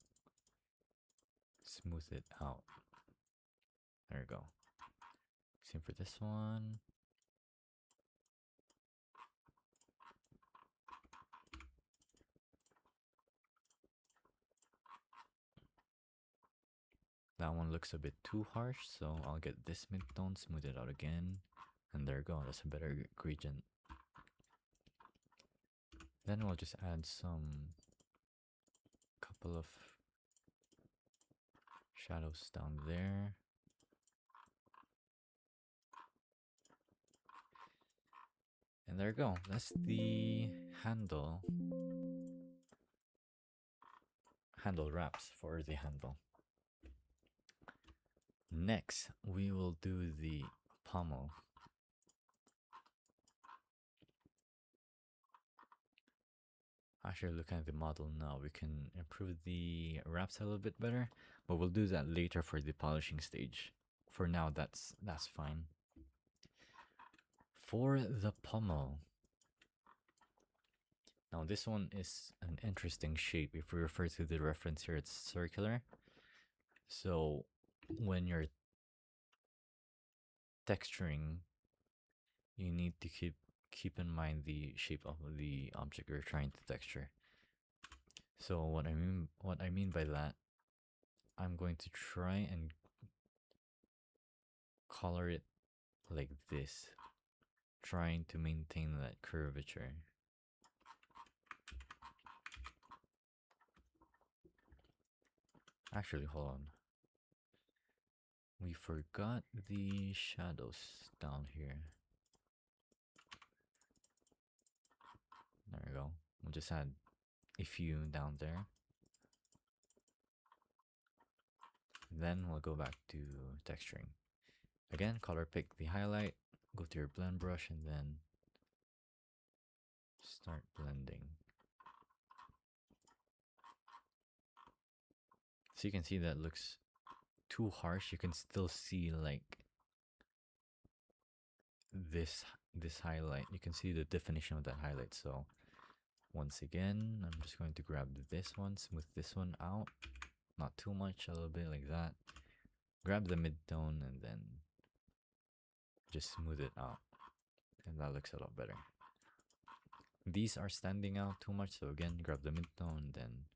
Speaker 1: smooth it out. There we go. Same for this one. That one looks a bit too harsh, so I'll get this mid-tone, smooth it out again. And there we go, that's a better gradient. Then we'll just add some couple of shadows down there. And there we go, that's the handle wraps for the handle. Next, we will do the pommel. Actually, looking at the model now, we can improve the wraps a little bit better, but we'll do that later for the polishing stage. For now, that's fine. For the pommel, now this one is an interesting shape. If we refer to the reference here, it's circular. So when you're texturing, you need to keep in mind the shape of the object you're trying to texture. So what I mean by that, I'm going to try and color it like this, trying to maintain that curvature. Actually, hold on. We forgot the shadows down here. There we go. We'll just add a few down there. Then we'll go back to texturing. Again, color pick the highlight, go to your blend brush, and then start blending. So you can see that looks too harsh. You can still see like this highlight. You can see the definition of that highlight. So once again, I'm just going to grab this one, smooth this one out. Not too much, a little bit like that. Grab the mid-tone and then just smooth it out. And that looks a lot better. These are standing out too much, so again, grab the mid-tone, then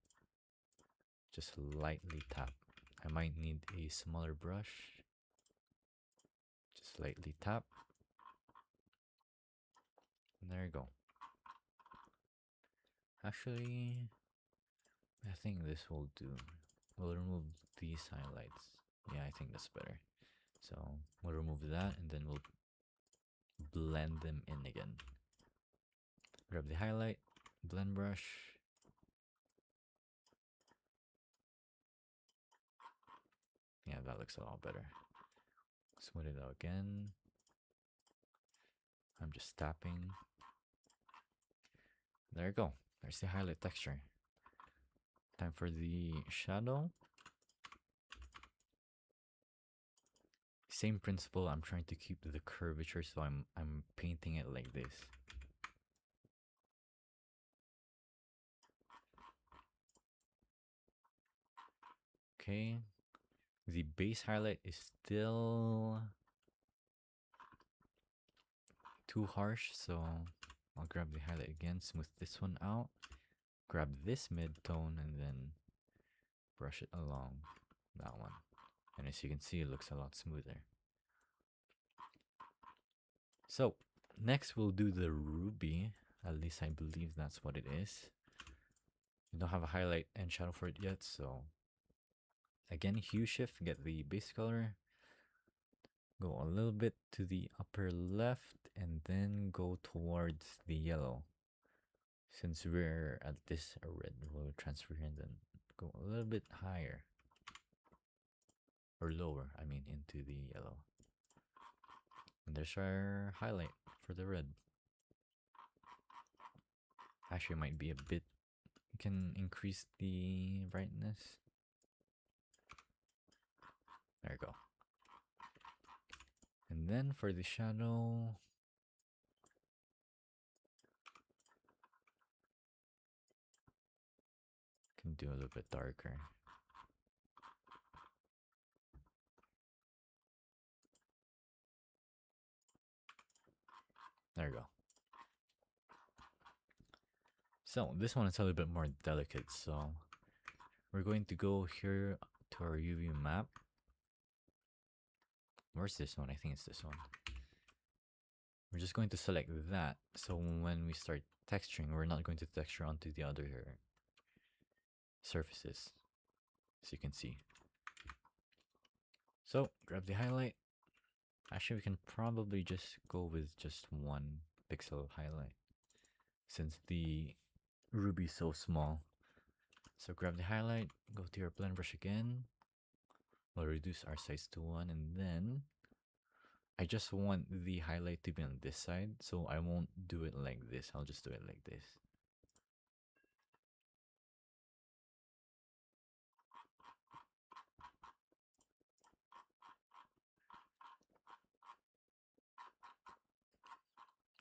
Speaker 1: just lightly tap. I might need a smaller brush. Just lightly tap. And there you go. Actually, I think this will do. We'll remove these highlights. Yeah, I think that's better. So we'll remove that and then we'll blend them in again. Grab the highlight, blend brush. Yeah, that looks a lot better. Smooth it out again. I'm just tapping. There you go. There's the highlight texture. Time for the shadow. Same principle. I'm trying to keep the curvature, so I'm painting it like this. Okay. The base highlight is still too harsh, so I'll grab the highlight again, smooth this one out, grab this mid-tone, and then brush it along that one. And as you can see, it looks a lot smoother. So next we'll do the ruby. At least I believe that's what it is. We don't have a highlight and shadow for it yet, so again, hue shift, get the base color, Go a little bit to the upper left and then go towards the yellow. Since we're at this red, we'll transfer here and then go a little bit higher. Or lower, I mean, into the yellow. And there's our highlight for the red. Actually, it might be a bit. You can increase the brightness. There you go. And then for the shadow, can do a little bit darker. There you go. So this one is a little bit more delicate, so we're going to go here to our UV map. Where's this one? I think it's this one. We're just going to select that, so when we start texturing, we're not going to texture onto the other surfaces, as you can see. So grab the highlight. Actually, we can probably just go with just 1 pixel highlight, since the ruby is so small. So grab the highlight, go to your blend brush again. We'll reduce our size to 1, and then I just want the highlight to be on this side, so I won't do it like this. I'll just do it like this.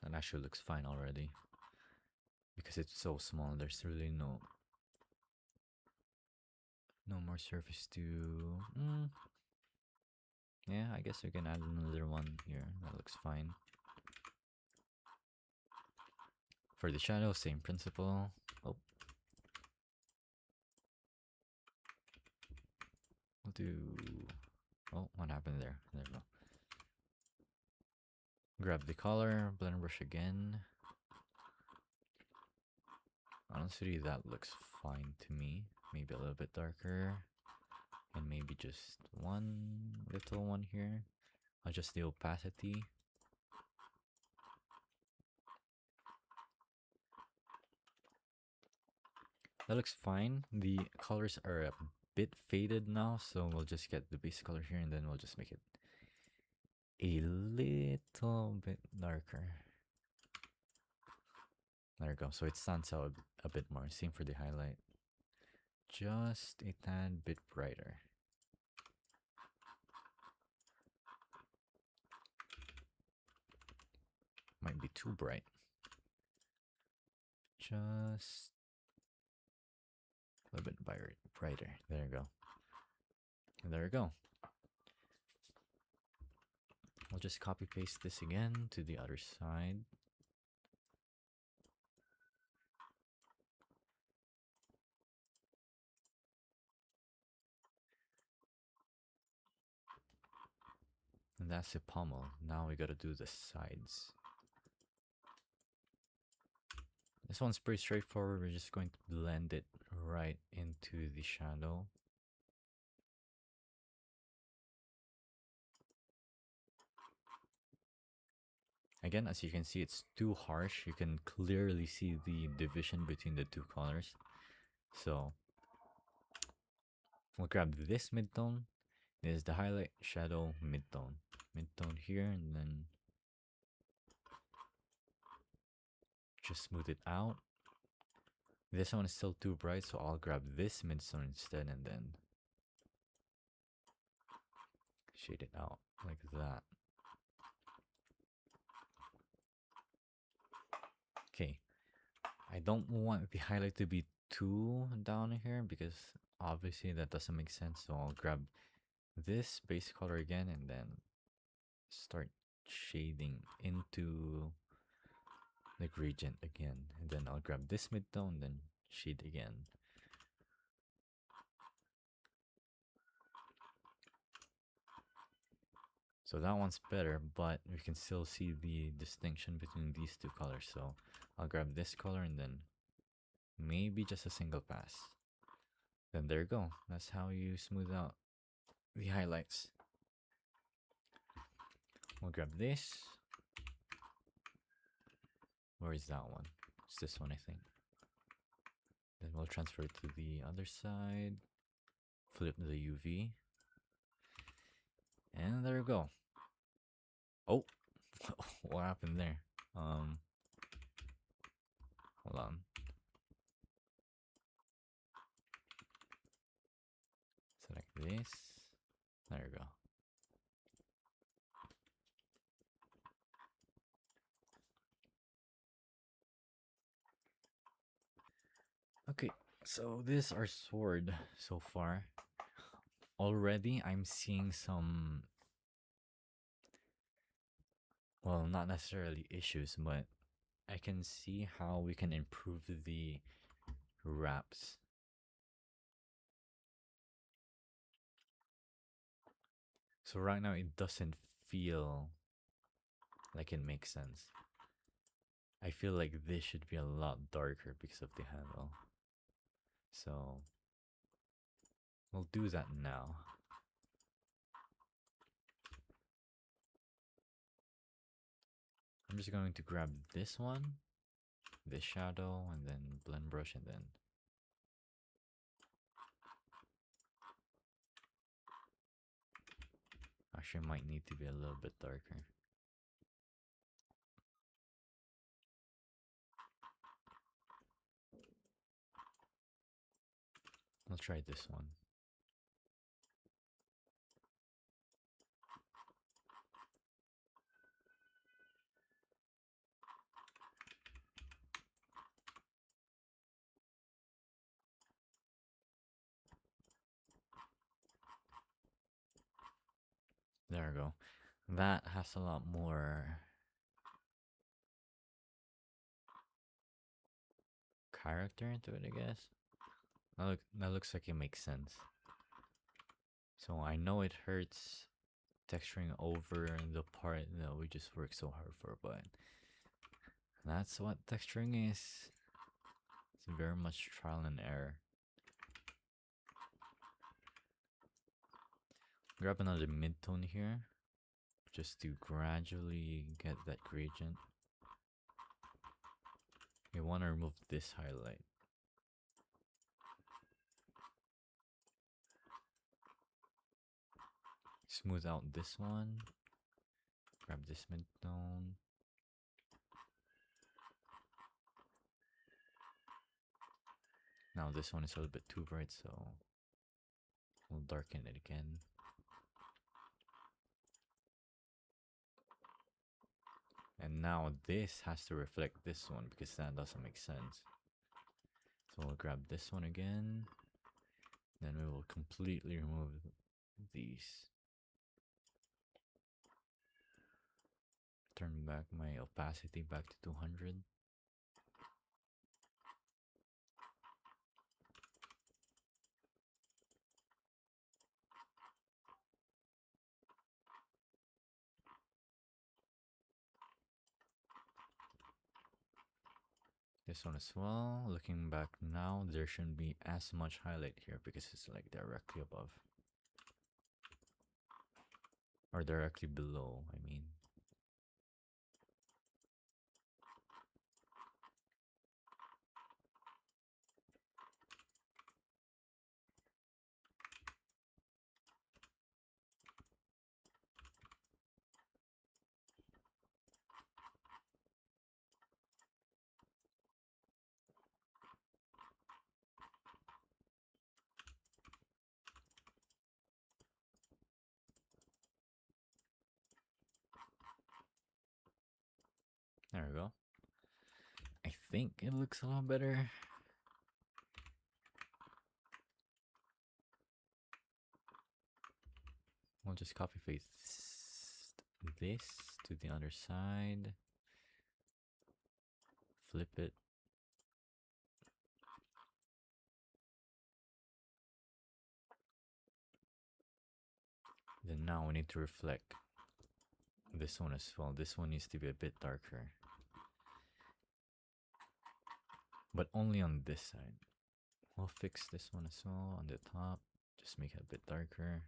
Speaker 1: That actually looks fine already, because it's so small. There's really no more surface to. Yeah, I guess we can add another one here. That looks fine. For the shadow, same principle. Oh, we'll do. Oh, what happened there? There we go. Grab the color, blend brush again. Honestly, that looks fine to me. Maybe a little bit darker. And maybe just one little one here. Adjust the opacity. That looks fine. The colors are a bit faded now, so we'll just get the base color here and then we'll just make it a little bit darker. There we go. So it stands out a bit more. Same for the highlight. Just a tad bit brighter. Might be too bright. Just a little bit brighter. There you go. And there you go. I'll just copy paste this again to the other side. And that's the pommel. Now we gotta do the sides. This one's pretty straightforward. We're just going to blend it right into the shadow. Again, as you can see, it's too harsh. You can clearly see the division between the two colors. So we'll grab this midtone. This is the highlight, shadow, midtone. Midtone here, and then just smooth it out. This one is still too bright, so I'll grab this midtone instead and then shade it out like that. Okay, I don't want the highlight to be too down here because obviously that doesn't make sense. So I'll grab this base color again and then start shading into the gradient again. And then I'll grab this midtone, then shade again. So that one's better, but we can still see the distinction between these two colors. So I'll grab this color and then maybe just a single pass. Then there you go. That's how you smooth out the highlights. We'll grab this. Where is that one? It's this one, I think. Then we'll transfer it to the other side. Flip the UV. And there we go. Oh, what happened there? Hold on. Select this. There we go. Okay, so this is our sword so far. Already I'm seeing some, well, not necessarily issues, but I can see how we can improve the wraps. So right now it doesn't feel like it makes sense. I feel like this should be a lot darker because of the handle. So we'll do that now. I'm just going to grab this one, this shadow, and then blend brush, and then actually might need to be a little bit darker. I'll try this one. There we go. That has a lot more character into it, I guess. That looks like it makes sense. So I know it hurts texturing over the part that we just worked so hard for, but that's what texturing is. It's very much trial and error. Grab another mid-tone here, just to gradually get that gradient. We want to remove this highlight. Smooth out this one. Grab this mid-tone. Now this one is a little bit too bright, so we'll darken it again. And now this has to reflect this one because that doesn't make sense. So we'll grab this one again. Then we will completely remove these. Turn back my opacity back to 200. This one as well. Looking back now, there shouldn't be as much highlight here because it's like directly above. Or directly below, I mean. There we go. I think it looks a lot better. We'll just copy paste this to the other side. Flip it. Then now we need to reflect this one as well. This one needs to be a bit darker. But only on this side. We'll fix this one as well on the top. Just make it a bit darker.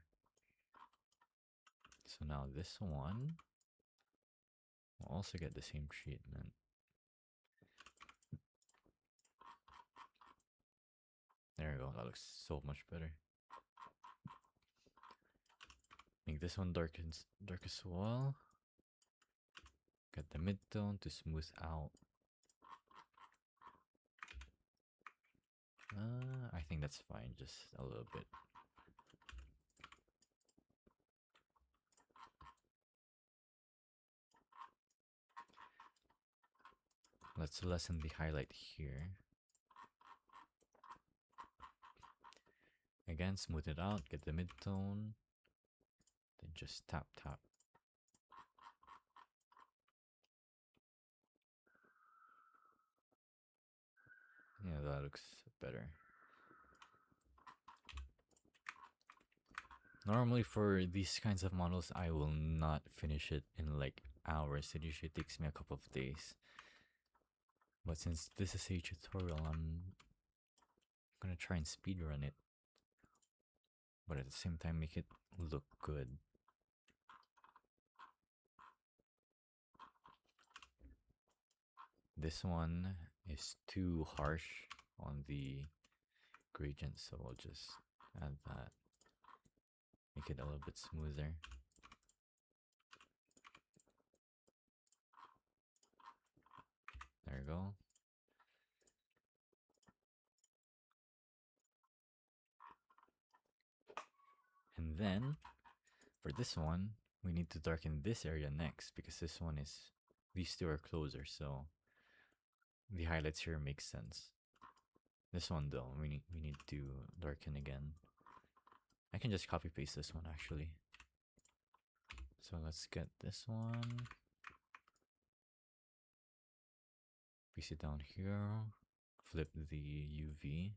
Speaker 1: So now this one We'll also get the same treatment. There we go, that looks so much better. Make this one dark as well. Get the mid-tone to smooth out. I think that's fine, just a little bit. Let's lessen the highlight here. Again, smooth it out, get the mid-tone, then just tap. Yeah, that looks better. Normally for these kinds of models, I will not finish it in like hours. It usually takes me a couple of days. But since this is a tutorial, I'm gonna try and speedrun it. But at the same time, make it look good. This one is too harsh on the gradient, so I'll just add that. Make it a little bit smoother. There we go. And then, for this one, we need to darken this area next, because this one is, these two are closer, so the highlights here make sense. This one though, we need to darken again. I can just copy paste this one actually. So let's get this one. Paste it down here. Flip the UV.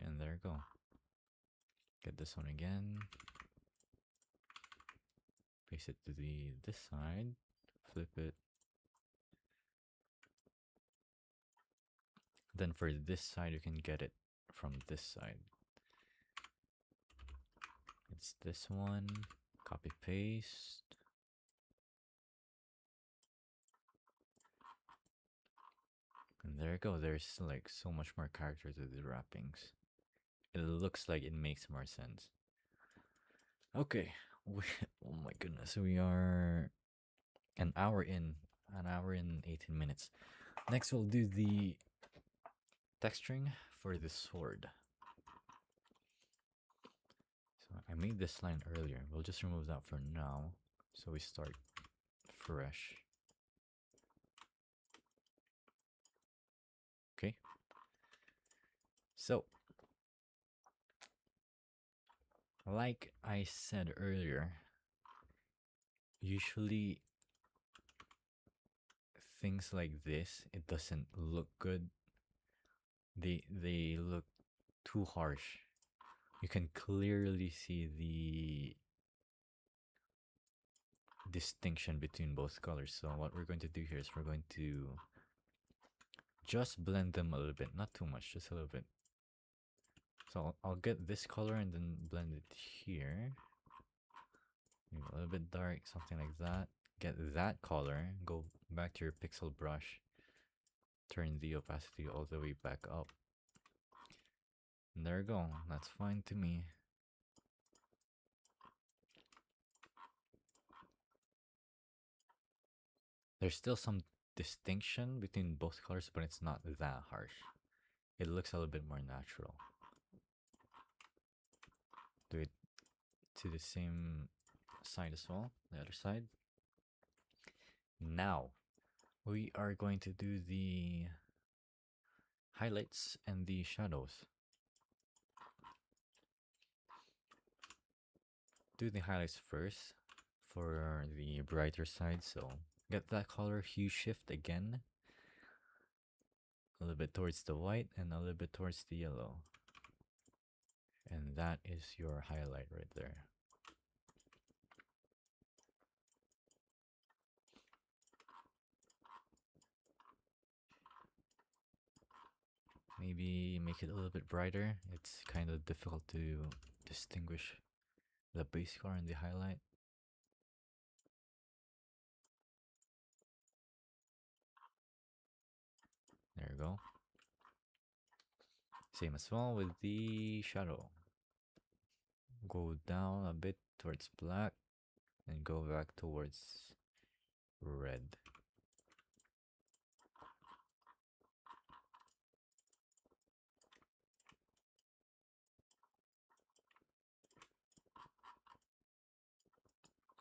Speaker 1: And there we go. Get this one again. Paste it to this side. Flip it. Then for this side, you can get it from this side. It's this one. Copy paste. And there you go. There's like so much more character to the wrappings. It looks like it makes more sense. Okay. Oh my goodness. We are an hour in. 18 minutes. Next, we'll do the texturing for the sword. So I made this line earlier. We'll just remove that for now. So we start fresh. Okay. So, like I said earlier, usually things like this, it doesn't look good. They look too harsh. You can clearly see the distinction between both colors. So what we're going to do here is we're going to just blend them a little bit, not too much, just a little bit. So I'll get this color and then blend it here. Maybe a little bit dark, something like that. Get that color, go back to your pixel brush, turn the opacity all the way back up. And there we go, that's fine to me. There's still some distinction between both colors, but it's not that harsh. It looks a little bit more natural. Do it to the same side as well, the other side. Now, we are going to do the highlights and the shadows. Do the highlights first for the brighter side, so get that color hue shift again. A little bit towards the white and a little bit towards the yellow. And that is your highlight right there. Maybe make it a little bit brighter. It's kind of difficult to distinguish the base color and the highlight. There you go. Same as well with the shadow. Go down a bit towards black and go back towards red.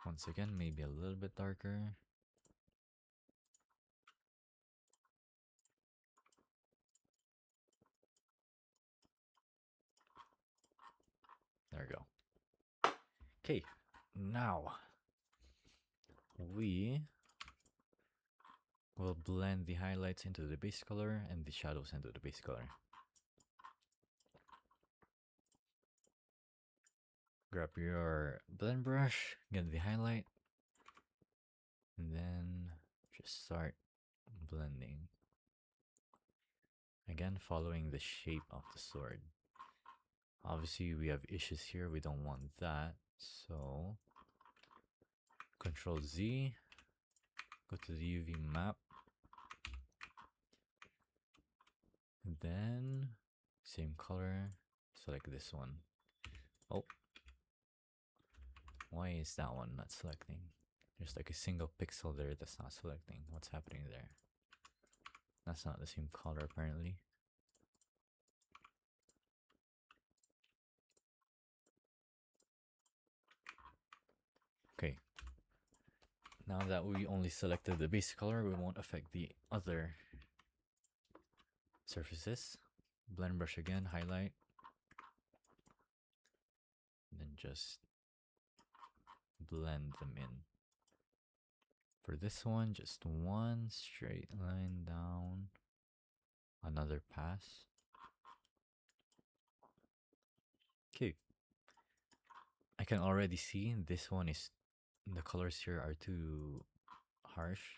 Speaker 1: Once again, maybe a little bit darker. There we go. Okay, now we will blend the highlights into the base color and the shadows into the base color. Grab your blend brush, get the highlight, and then just start blending. Again, following the shape of the sword. Obviously, we have issues here, we don't want that, so Control Z, go to the UV map, then same color, select this one. Oh, why is that one not selecting? There's like a single pixel there that's not selecting. What's happening there? That's not the same color apparently. Okay. Now that we only selected the base color, we won't affect the other surfaces. Blend brush again, highlight. And then just blend them in. For this one, just one straight line down. Another pass. Okay. I can already see this one is, the colors here are too harsh.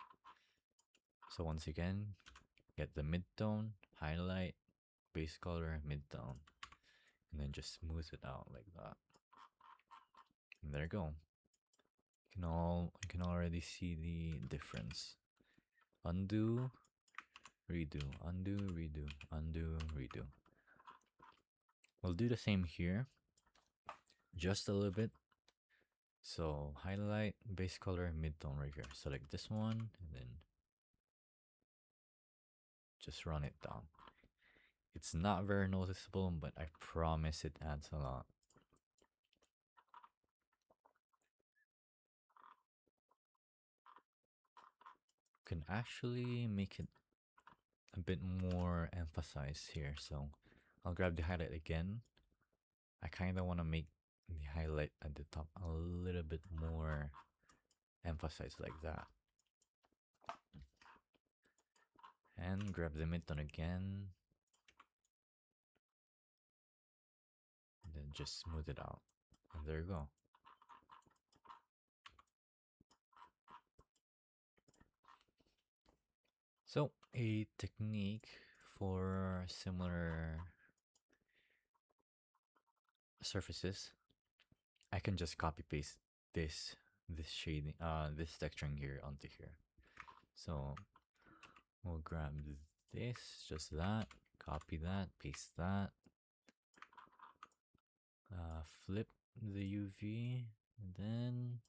Speaker 1: So once again, get the mid-tone, highlight, base color, mid-tone. And then just smooth it out like that. And there you go. You can already see the difference. Undo, redo, undo, redo, undo, redo. We'll do the same here, just a little bit. So highlight, base color, mid-tone right here. Select this one and then just run it down. It's not very noticeable, but I promise it adds a lot. Can actually make it a bit more emphasized here, so I'll grab the highlight again. I kind of want to make the highlight at the top a little bit more emphasized like that. And grab the mid-tone again. And then just smooth it out. And there you go. So, a technique for similar surfaces, I can just copy paste this shading, this texturing here onto here. So we'll grab this, just that, copy that, paste that, flip the UV, and then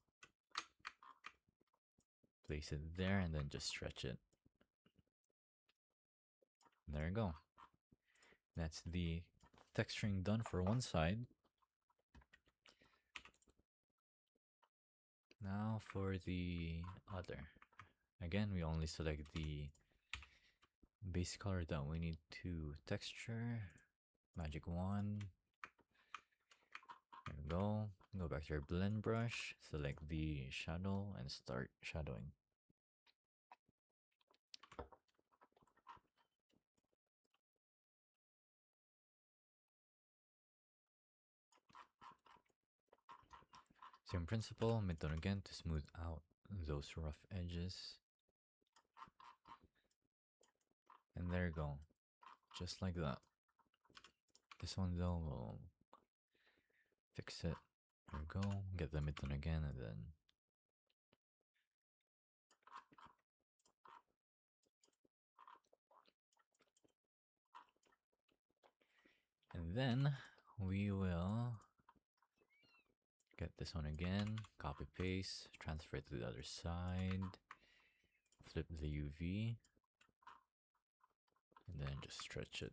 Speaker 1: place it there, and then just stretch it. And there you go. That's the texturing done for one side. Now for the other. Again, we only select the base color that we need to texture. Magic wand. There we go. Go back to your blend brush, select the shadow, and start shadowing. Same principle, mid-tone again to smooth out those rough edges. And there you go. Just like that. This one though, we'll fix it. There we go. Get the mid-tone again and then And then we will get this one again, copy paste, transfer it to the other side, flip the UV, and then just stretch it.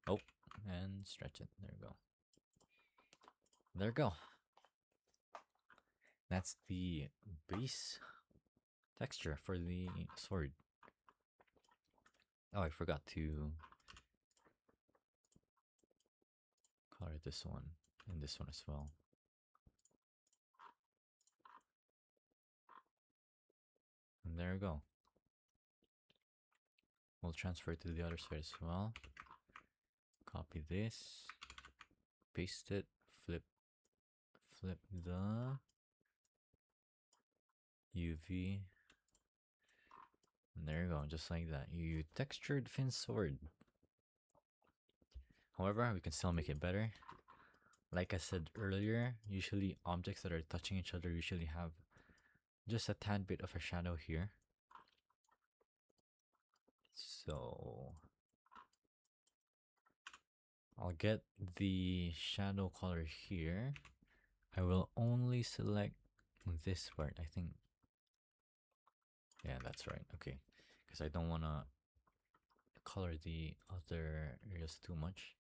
Speaker 1: Oh, and stretch it. There we go. There we go. That's the base texture for the sword. Oh, I forgot to color this one and this one as well. And there we go. We'll transfer it to the other side as well. Copy this, paste it, flip the UV. And there you go, just like that. You textured Finn's sword. However, we can still make it better. Like I said earlier, usually objects that are touching each other usually have just a tad bit of a shadow here. So I'll get the shadow color here. I will only select this part, I think. Yeah, that's right. Okay, because I don't want to color the other areas too much.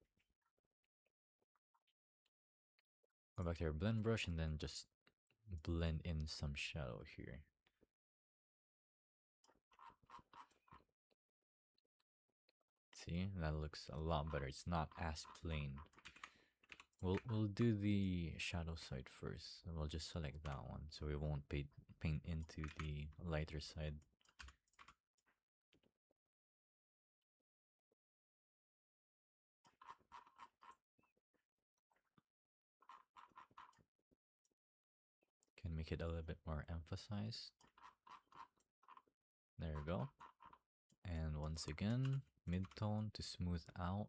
Speaker 1: Go back to your blend brush and then just blend in some shadow here. See, that looks a lot better. It's not as plain. We'll do the shadow side first. And we'll just select that one so we won't paint into the lighter side. Can make it a little bit more emphasized. There we go. And once again, mid-tone to smooth out.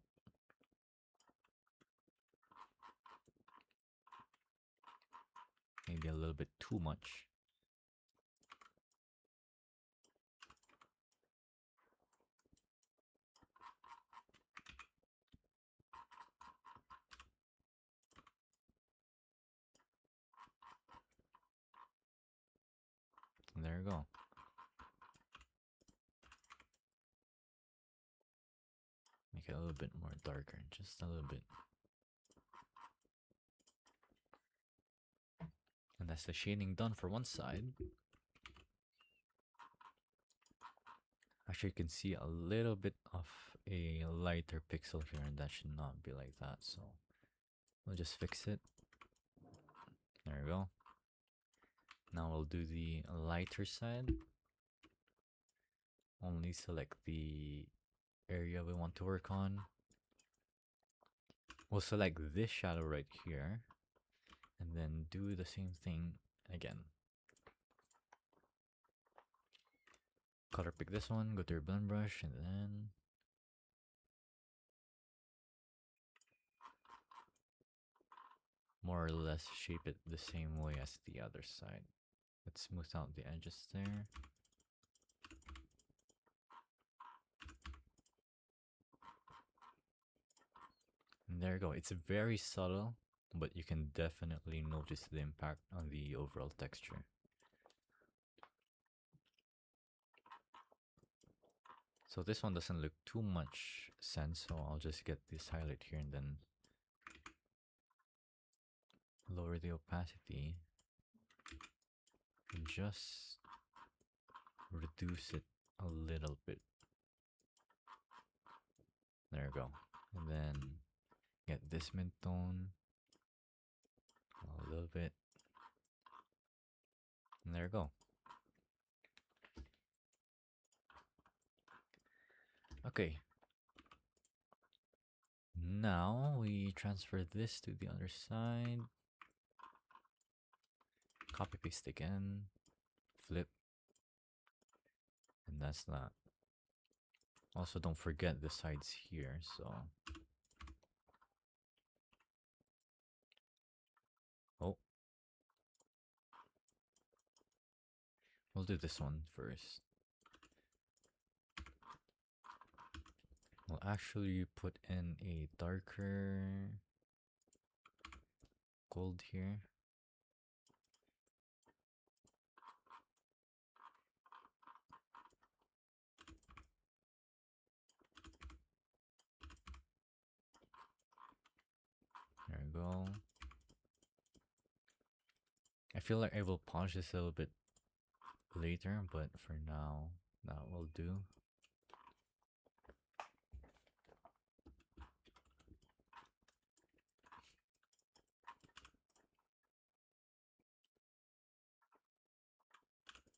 Speaker 1: Maybe a little bit too much. And there we go. Make it a little bit more darker, just a little bit. And that's the shading done for one side. Actually, you can see a little bit of a lighter pixel here, and that should not be like that, so we'll just fix it. There we go. Now we'll do the lighter side. Only select the area we want to work on. We'll select this shadow right here, and then do the same thing again. Color pick this one, go to your blend brush, and then more or less shape it the same way as the other side. Let's smooth out the edges there. And there you go. It's very subtle, but you can definitely notice the impact on the overall texture. So this one doesn't look too much sense, so I'll just get this highlight here and then lower the opacity and just reduce it a little bit. There we go. And then get this mid-tone a little bit. And there we go. Okay. Now we transfer this to the other side. Copy paste again. Flip. And that's that. Also, don't forget the sides here, so. Oh. We'll do this one first. We'll actually put in a darker gold here. There we go. I feel like I will polish this a little bit later, but for now, that will do.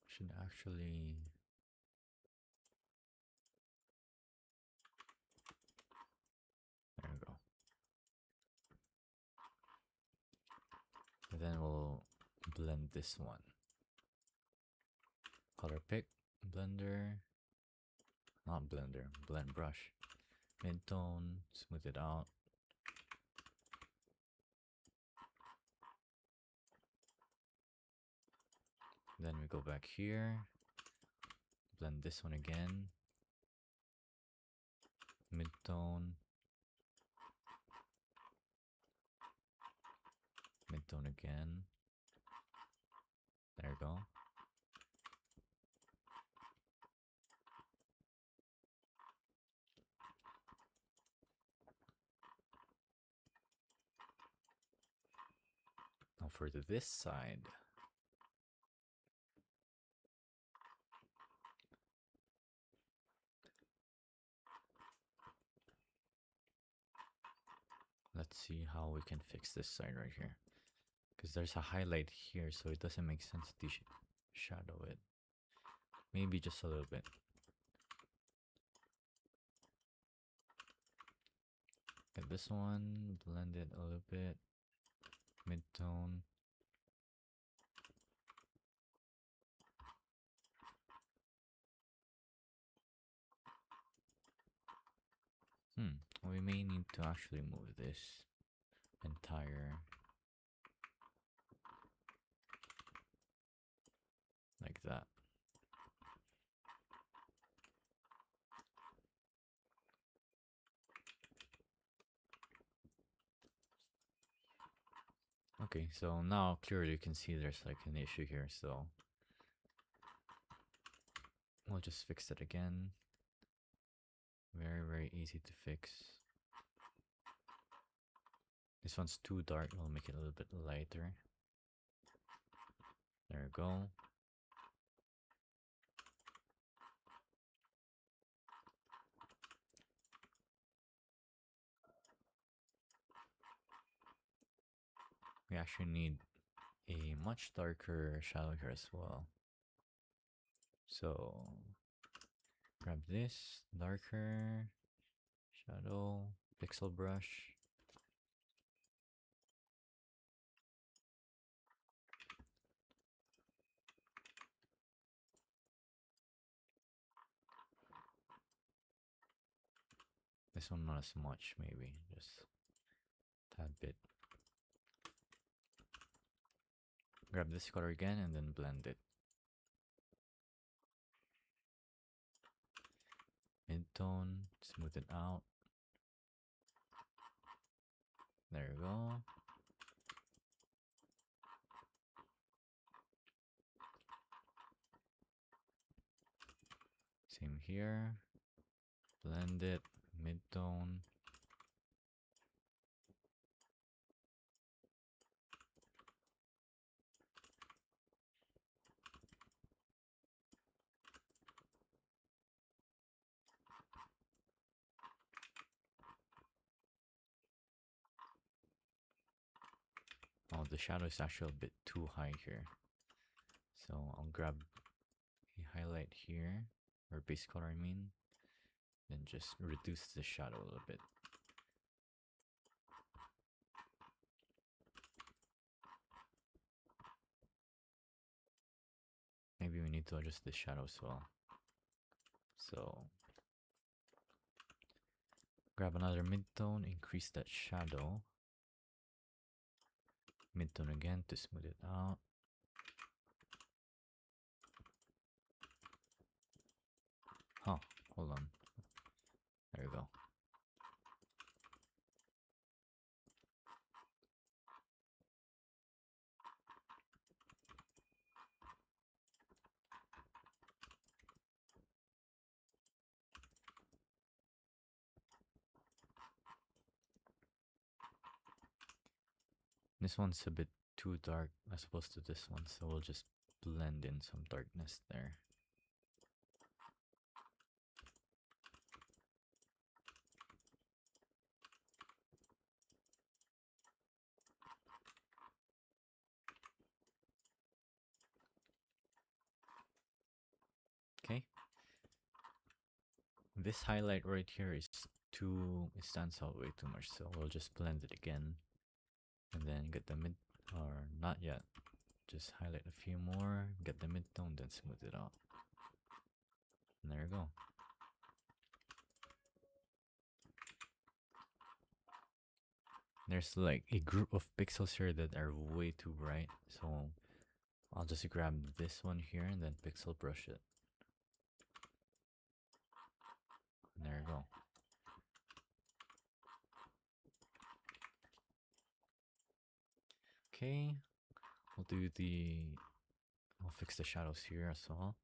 Speaker 1: Should actually... There we go. And then we'll blend this one. Color pick, blender, not blender, blend brush. Mid-tone, smooth it out. Then we go back here, blend this one again. Mid-tone. Mid-tone again. There we go. Now for this side. Let's see how we can fix this side right here. Because there's a highlight here, so it doesn't make sense to shadow it. Maybe just a little bit. Get this one, blend it a little bit. Mid-tone. We may need to actually move this entire like that. Okay, so now clearly you can see there's like an issue here, so we'll just fix it again. Very, very easy to fix. This one's too dark, we'll make it a little bit lighter. There we go. We actually need a much darker shadow here as well. So grab this darker shadow, pixel brush. This one not as much, maybe just a tad bit. Grab this color again and then blend it. Mid-tone, smooth it out. There we go. Same here. Blend it, mid-tone. Oh, the shadow is actually a bit too high here. So I'll grab a highlight here, or base color I mean, then just reduce the shadow a little bit. Maybe we need to adjust the shadow as well. So grab another mid-tone, increase that shadow. Mid-tone again to smooth it out. Huh, hold on. There we go. This one's a bit too dark as opposed to this one, so we'll just blend in some darkness there. Okay. This highlight right here is it stands out way too much, so we'll just blend it again. And then get the mid, or not yet. Just highlight a few more, get the mid-tone, then smooth it out. And there you go. There's like a group of pixels here that are way too bright, so I'll just grab this one here and then pixel brush it. And there you go. Okay, I'll fix the shadows here as well.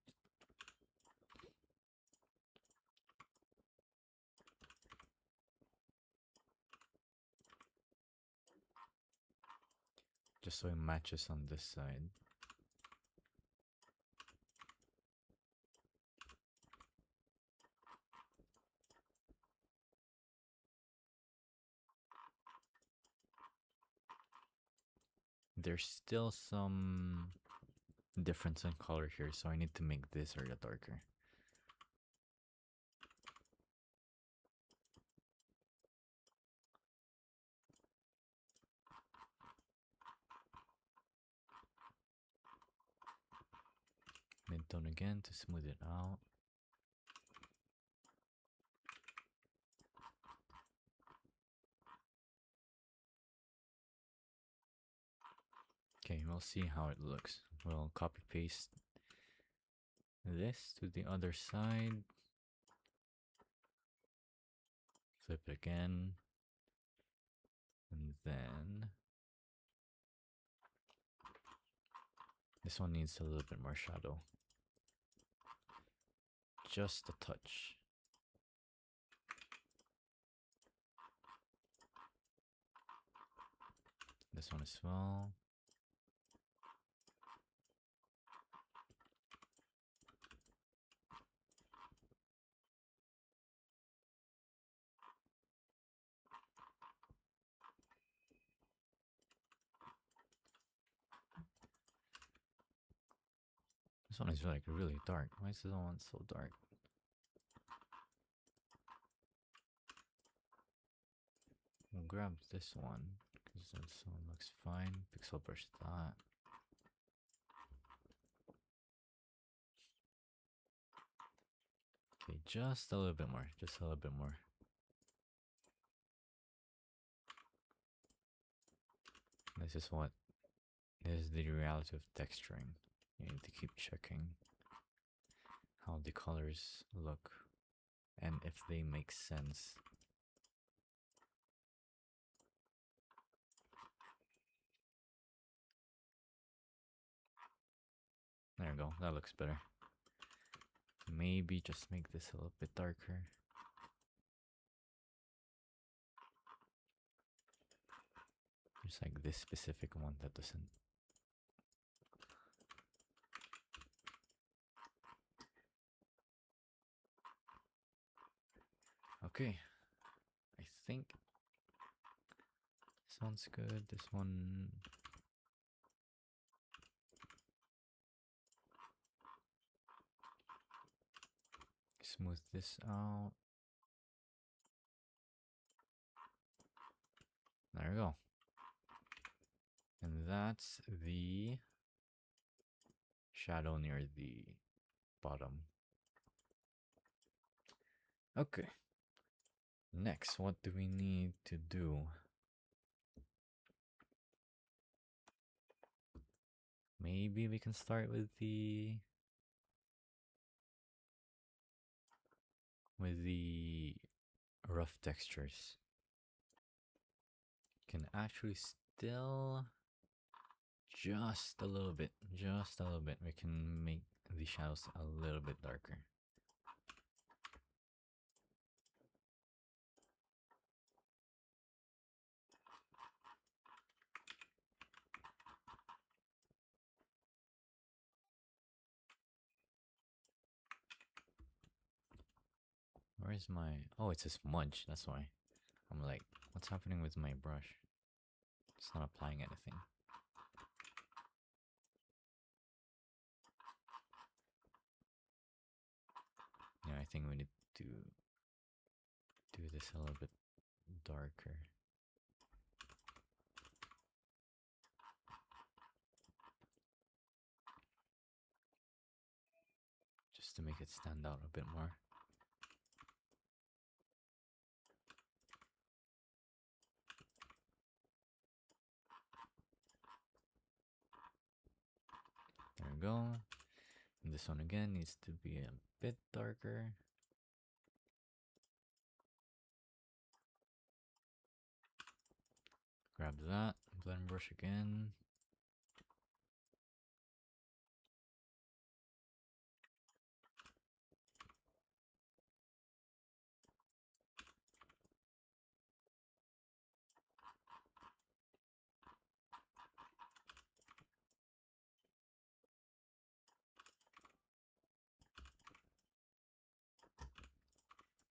Speaker 1: Just so it matches on this side. There's still some difference in color here, so I need to make this area darker. Mid-tone again to smooth it out. Okay, we'll see how it looks. We'll copy paste this to the other side. Flip it again. And then this one needs a little bit more shadow. Just a touch. This one as well. This one is like really dark. Why is this one so dark? We'll grab this one because this one looks fine. Pixel brush that. Okay, just a little bit more. Just a little bit more. This is the reality of texturing. You need to keep checking how the colors look and if they make sense. There we go, that looks better. Maybe just make this a little bit darker. There's like this specific one that doesn't. Okay, I think this one's good. This one. Smooth this out. There we go. And that's the shadow near the bottom. Okay. Next, what do we need to do? Maybe we can start with the rough textures. Can actually still just a little bit. We can make the shadows a little bit darker. Where's my... Oh, it's a smudge, that's why. I'm like, what's happening with my brush? It's not applying anything. Yeah, I think we need to do this a little bit darker. Just to make it stand out a bit more. There we go. And this one again needs to be a bit darker. Grab that, blend brush again.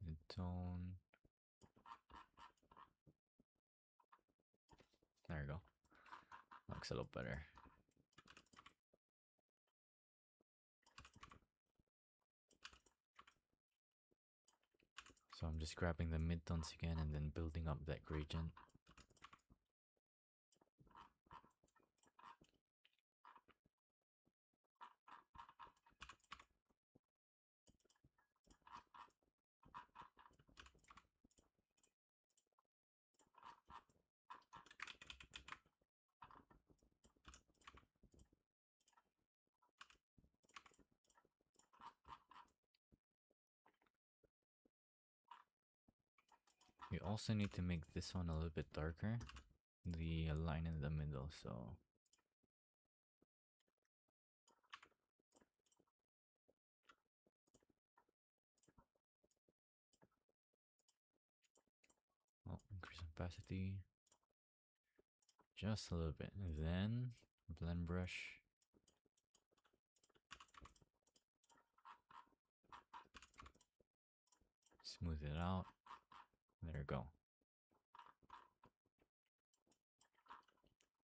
Speaker 1: Mid-tone. There we go. Looks a little better. So I'm just grabbing the mid-tones again and then building up that gradient. We also need to make this one a little bit darker. The line in the middle, so... Oh, increase opacity. Just a little bit. And then, blend brush. Smooth it out. There we go.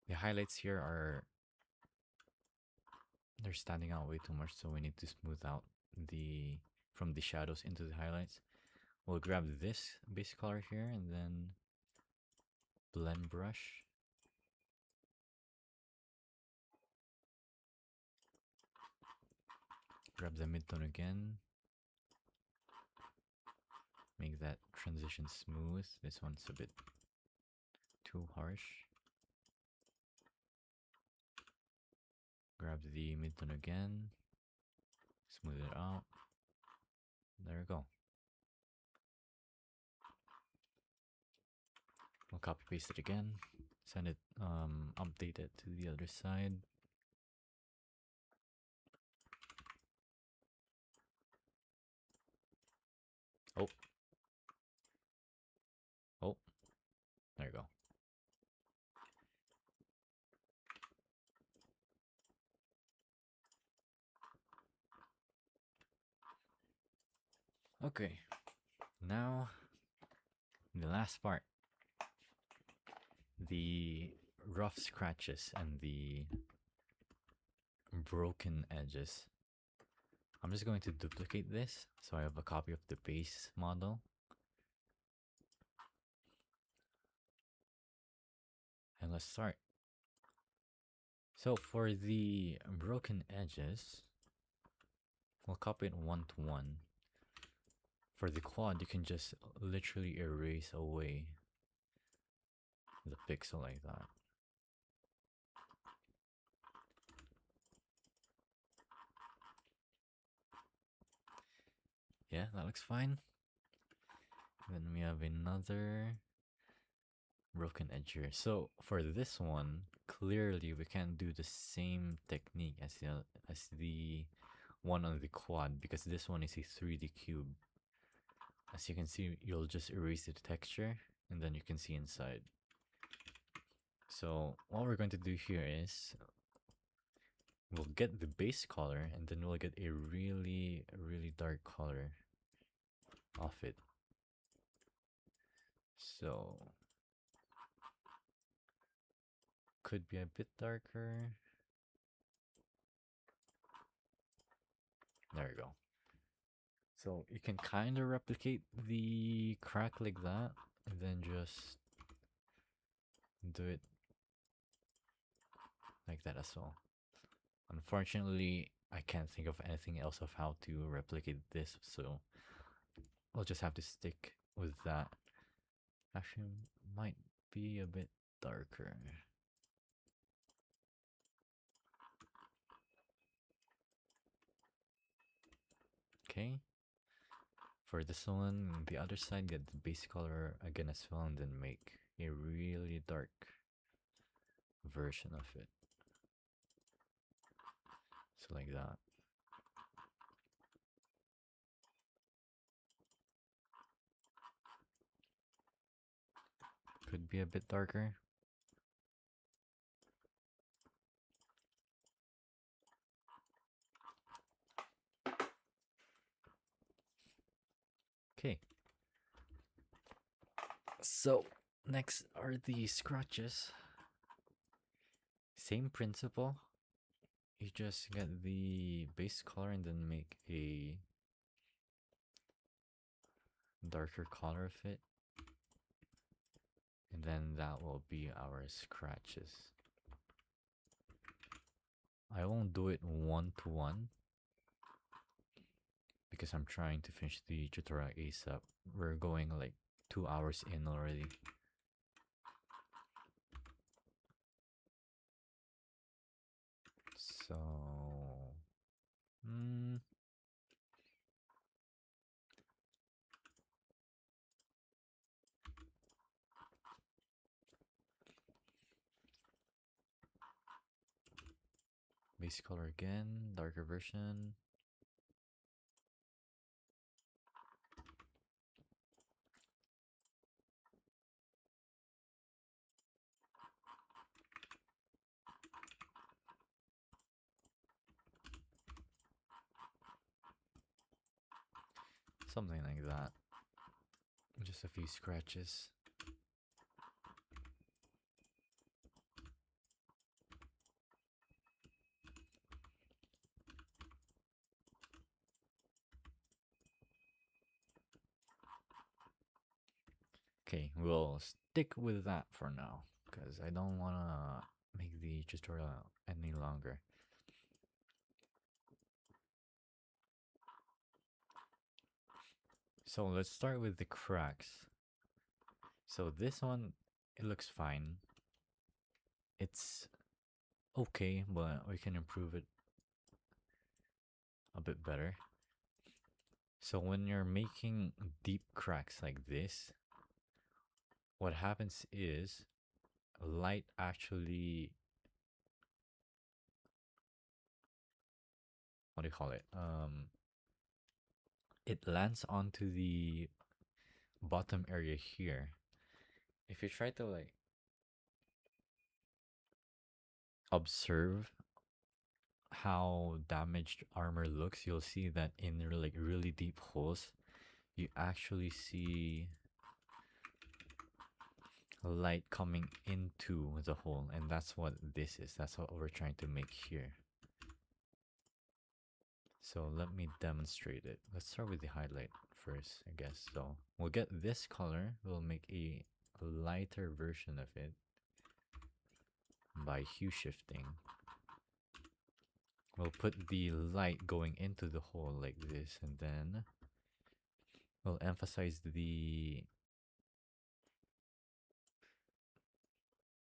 Speaker 1: The highlights here are... They're standing out way too much, so we need to smooth out the... from the shadows into the highlights. We'll grab this base color here and then blend brush. Grab the midtone again. Make that transition smooth. This one's a bit too harsh. Grab the midtone again. Smooth it out. There we go. We'll copy paste it again. Send it, update it to the other side. Oh. Oh. There you go. Okay. Now, the last part. The rough scratches and the broken edges. I'm just going to duplicate this so I have a copy of the base model. And let's start. So for the broken edges, we'll copy it 1:1. For the quad, you can just literally erase away the pixel like that. Yeah, that looks fine. Then we have another broken edge here. So for this one, clearly we can't do the same technique as the one on the quad because this one is a 3D cube. As you can see, you'll just erase the texture and then you can see inside. So what we're going to do here is we'll get the base color and then we'll get a really dark color off it. So could be a bit darker. There you go. So you can kind of replicate the crack like that, and then just do it like that as well. Unfortunately, I can't think of anything else of how to replicate this, so I'll just have to stick with that. Actually, might be a bit darker. Okay. For this one, the other side, get the base color again as well, and then make a really dark version of it. So like that. Could be a bit darker. Okay. So next are the scratches. Same principle. You just get the base color and then make a darker color of it. And then that will be our scratches. I won't do it one to one because I'm trying to finish the tutorial ASAP. We're going like 2 hours in already. So, base color again, darker version. Something like that. Just a few scratches. Okay, we'll stick with that for now because I don't want to make the tutorial any longer. So let's start with the cracks. So this one, it looks fine. It's okay, but we can improve it a bit better. So when you're making deep cracks like this, what happens is light actually, what do you call it? It lands onto the bottom area here. If you try to like observe how damaged armor looks, you'll see that in like really deep holes, you actually see light coming into the hole, and that's what this is. That's what we're trying to make here. So let me demonstrate it. Let's start with the highlight first, I guess. So we'll get this color. We'll make a lighter version of it by hue shifting. We'll put the light going into the hole like this, and then we'll emphasize the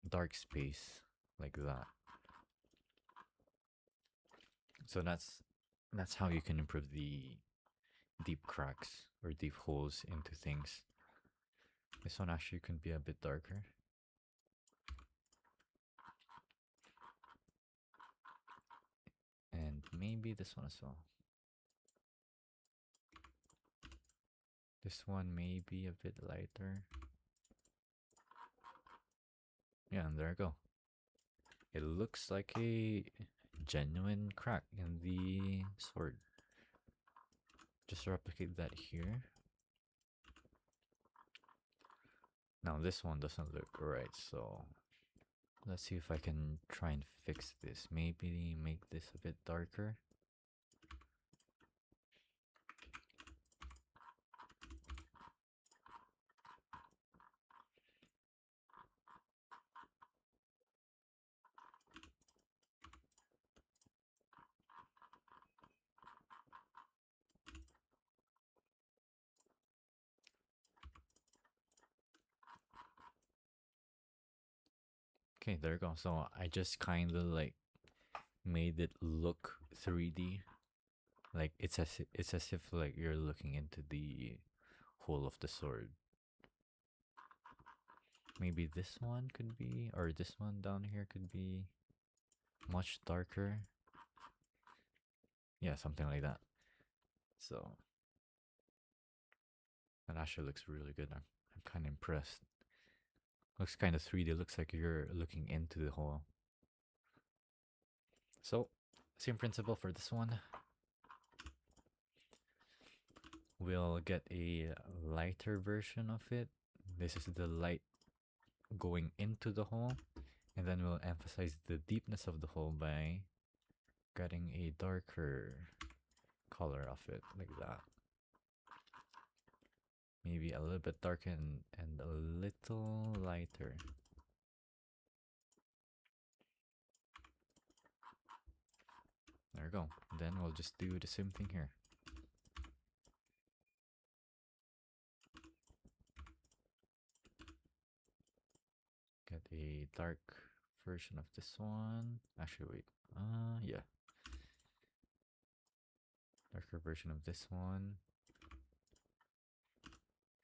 Speaker 1: dark space like that. So that's how you can improve the deep cracks or deep holes into things. This one actually can be a bit darker. And maybe this one as well. This one may be a bit lighter. Yeah, and there I go. It looks like a genuine crack in the sword. Just replicate that here. Now this one doesn't look right, so let's see if I can try and fix this. Maybe make this a bit darker. Okay, there you go. So I just kind of like made it look 3D. Like it's as if like you're looking into the hole of the sword. Maybe this one could be, or this one down here could be much darker. Yeah, something like that. So that actually looks really good. I'm kind of impressed. Looks kind of 3D. Looks like you're looking into the hole. So same principle for this one. We'll get a lighter version of it. This is the light going into the hole, and then we'll emphasize the deepness of the hole by getting a darker color of it, like that. Maybe a little bit darker and a little lighter. There we go. Then we'll just do the same thing here. Get a dark version of this one. Actually, wait. Yeah. Darker version of this one.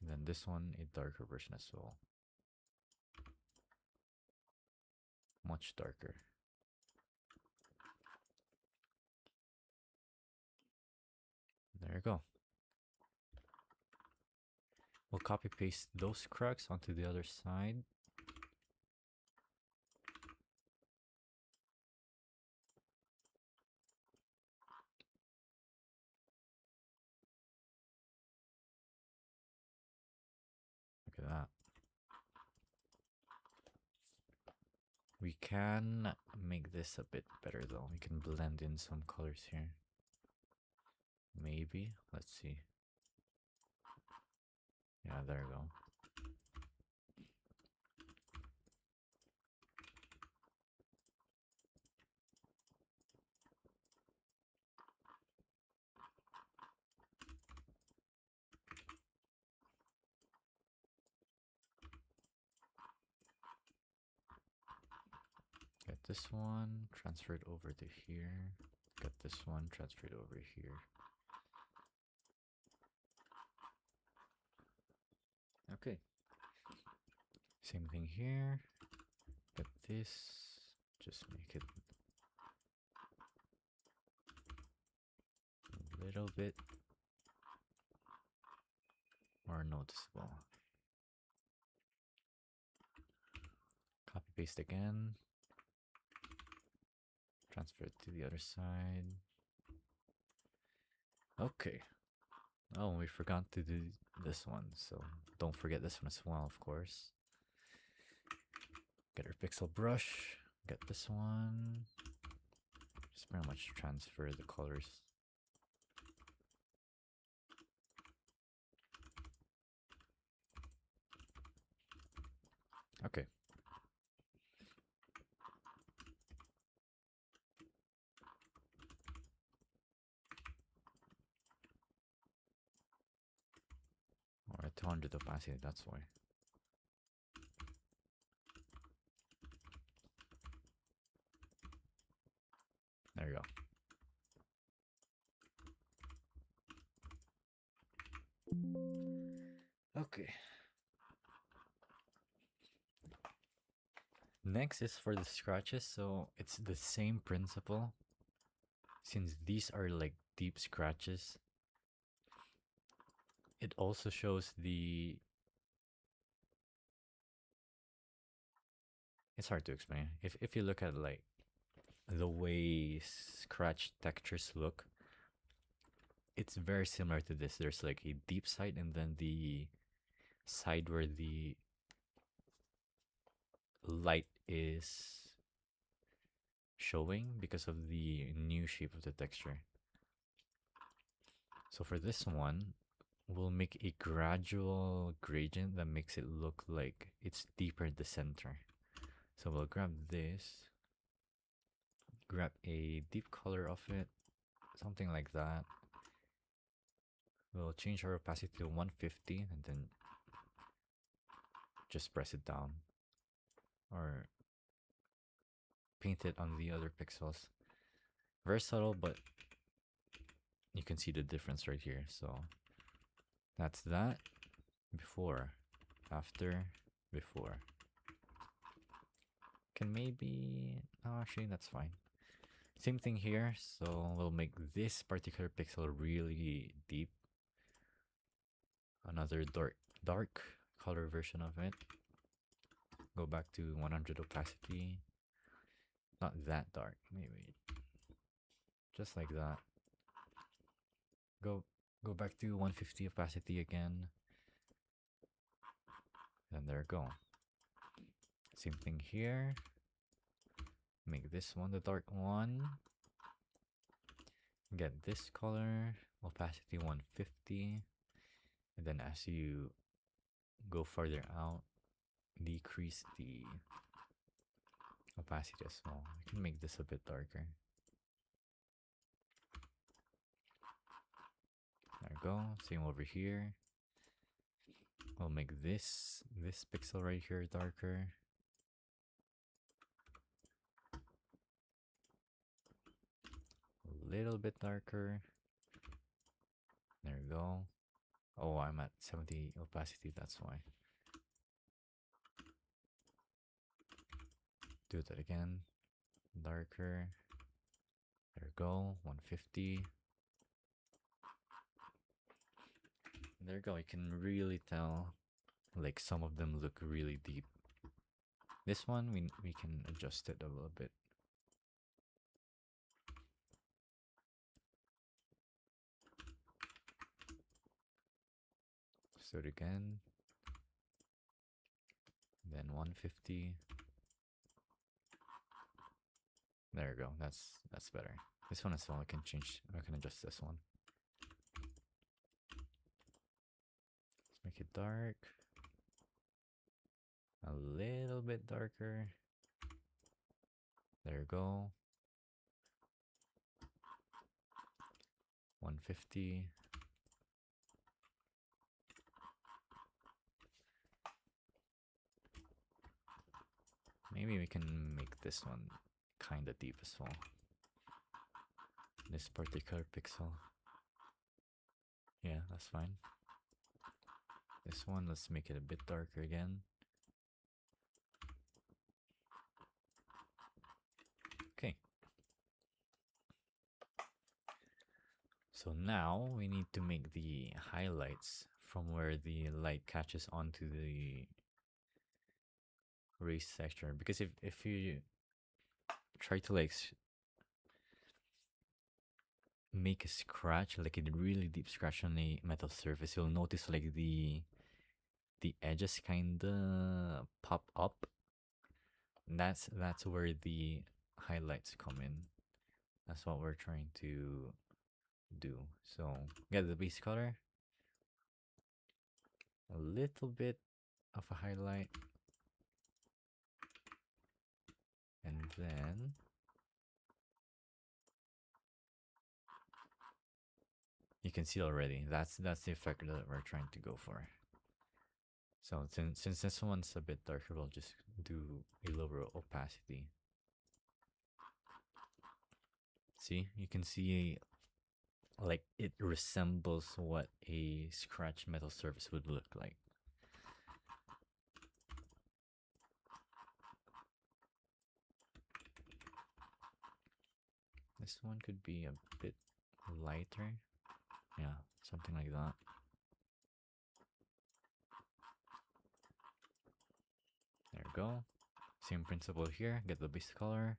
Speaker 1: And then this one, a darker version as well. Much darker. There you go. We'll copy paste those cracks onto the other side. Look at that. We can make this a bit better though. We can blend in some colors here. Maybe. Let's see. Yeah, there you go. Get this one transferred over to here. Get this one transferred over here. Okay. Same thing here. Get this. Just make it a little bit more noticeable. Copy paste again. Transfer it to the other side. Okay. Oh, we forgot to do this one, so don't forget this one as well, of course. Get our pixel brush. Get this one. Just pretty much transfer the colors. Okay. Or 200 opacity, that's why. There you go. Okay. Next is for the scratches, so it's the same principle. Since these are like deep scratches, it also shows the... It's hard to explain. If you look at like the way scratch textures look, it's very similar to this. There's like a deep side and then the side where the light is showing because of the new shape of the texture. So for this one, we'll make a gradual gradient that makes it look like it's deeper in the center. So we'll grab this, grab a deep color of it, something like that. We'll change our opacity to 150 and then just press it down or paint it on the other pixels. Very subtle, but you can see the difference right here. So that's that. Before, after, before. Can maybe... Oh, actually, that's fine. Same thing here. So we'll make this particular pixel really deep. Another dark color version of it. Go back to 100 opacity. Not that dark, maybe. Just like that. Go back to 150 opacity again. And there we go. Same thing here. Make this one the dark one. Get this color, opacity 150. And then as you go farther out, decrease the opacity as well. We can make this a bit darker. There we go. Same over here. We'll make this pixel right here darker. A little bit darker. There we go. Oh, I'm at 70 opacity, that's why. Do that again. Darker. There we go. 150. There you go. You can really tell, like, some of them look really deep. This one, we can adjust it a little bit. So it again. Then 150. There you go. That's better. This one as well, I can adjust this one. Let's make it dark. A little bit darker. There you go. 150. Maybe we can make this one kind of deep as well. This particular pixel. Yeah, that's fine. This one, let's make it a bit darker again. Okay. So now we need to make the highlights from where the light catches onto the raised texture. Because if you try to like make a scratch, like a really deep scratch on a metal surface, you'll notice like the edges kinda pop up. That's where the highlights come in. That's what we're trying to do. So get the base color, a little bit of a highlight, and then you can see already that's the effect that we're trying to go for. So since this one's a bit darker, we'll just do a lower opacity. See, you can see like it resembles what a scratch metal surface would look like. This one could be a bit lighter. Yeah, something like that. There we go. Same principle here. Get the base color.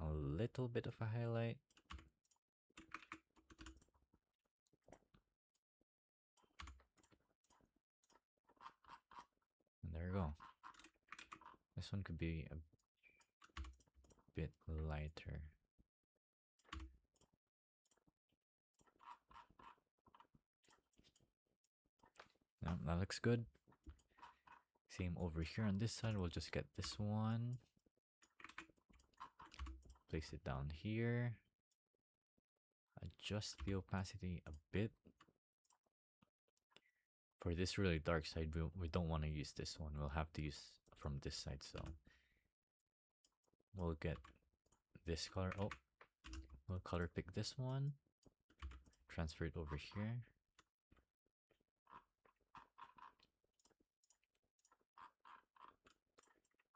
Speaker 1: A little bit of a highlight. And there we go. This one could be a bit lighter. No, that looks good. Same over here on this side. We'll just get this one. Place it down here. Adjust the opacity a bit. For this really dark side, we don't want to use this one. We'll have to use from this side, so we'll get this color. Oh, we'll color pick this one. Transfer it over here.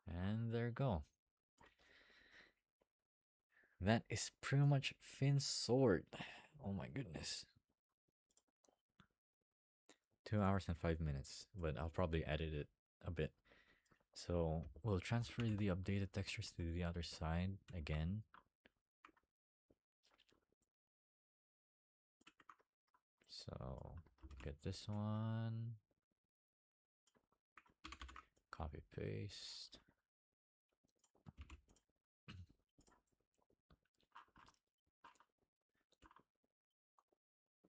Speaker 1: And there you go. That is pretty much Finn's sword. Oh my goodness. 2 hours and 5 minutes, but I'll probably edit it a bit. So we'll transfer the updated textures to the other side again. So get this one. Copy paste.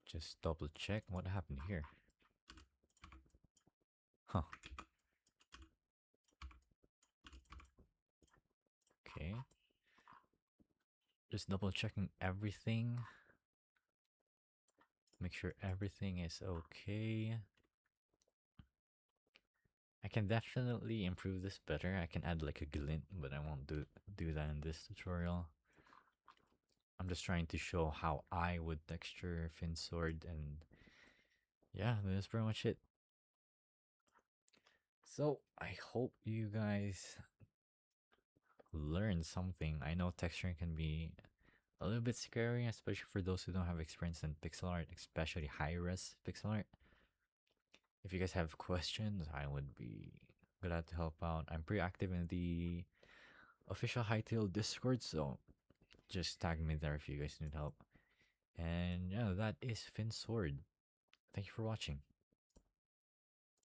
Speaker 1: Just double check what happened here. Huh. Okay. Just double checking everything. Make sure everything is okay. I can definitely improve this better. I can add like a glint, but I won't do that in this tutorial. I'm just trying to show how I would texture Finn's sword, and yeah, that's pretty much it. So I hope you guys learned something. I know texturing can be a little bit scary, especially for those who don't have experience in pixel art, especially high-res pixel art. If you guys have questions, I would be glad to help out. I'm pretty active in the official Hytale Discord, so just tag me there if you guys need help. And yeah, that is Finn's sword. Thank you for watching.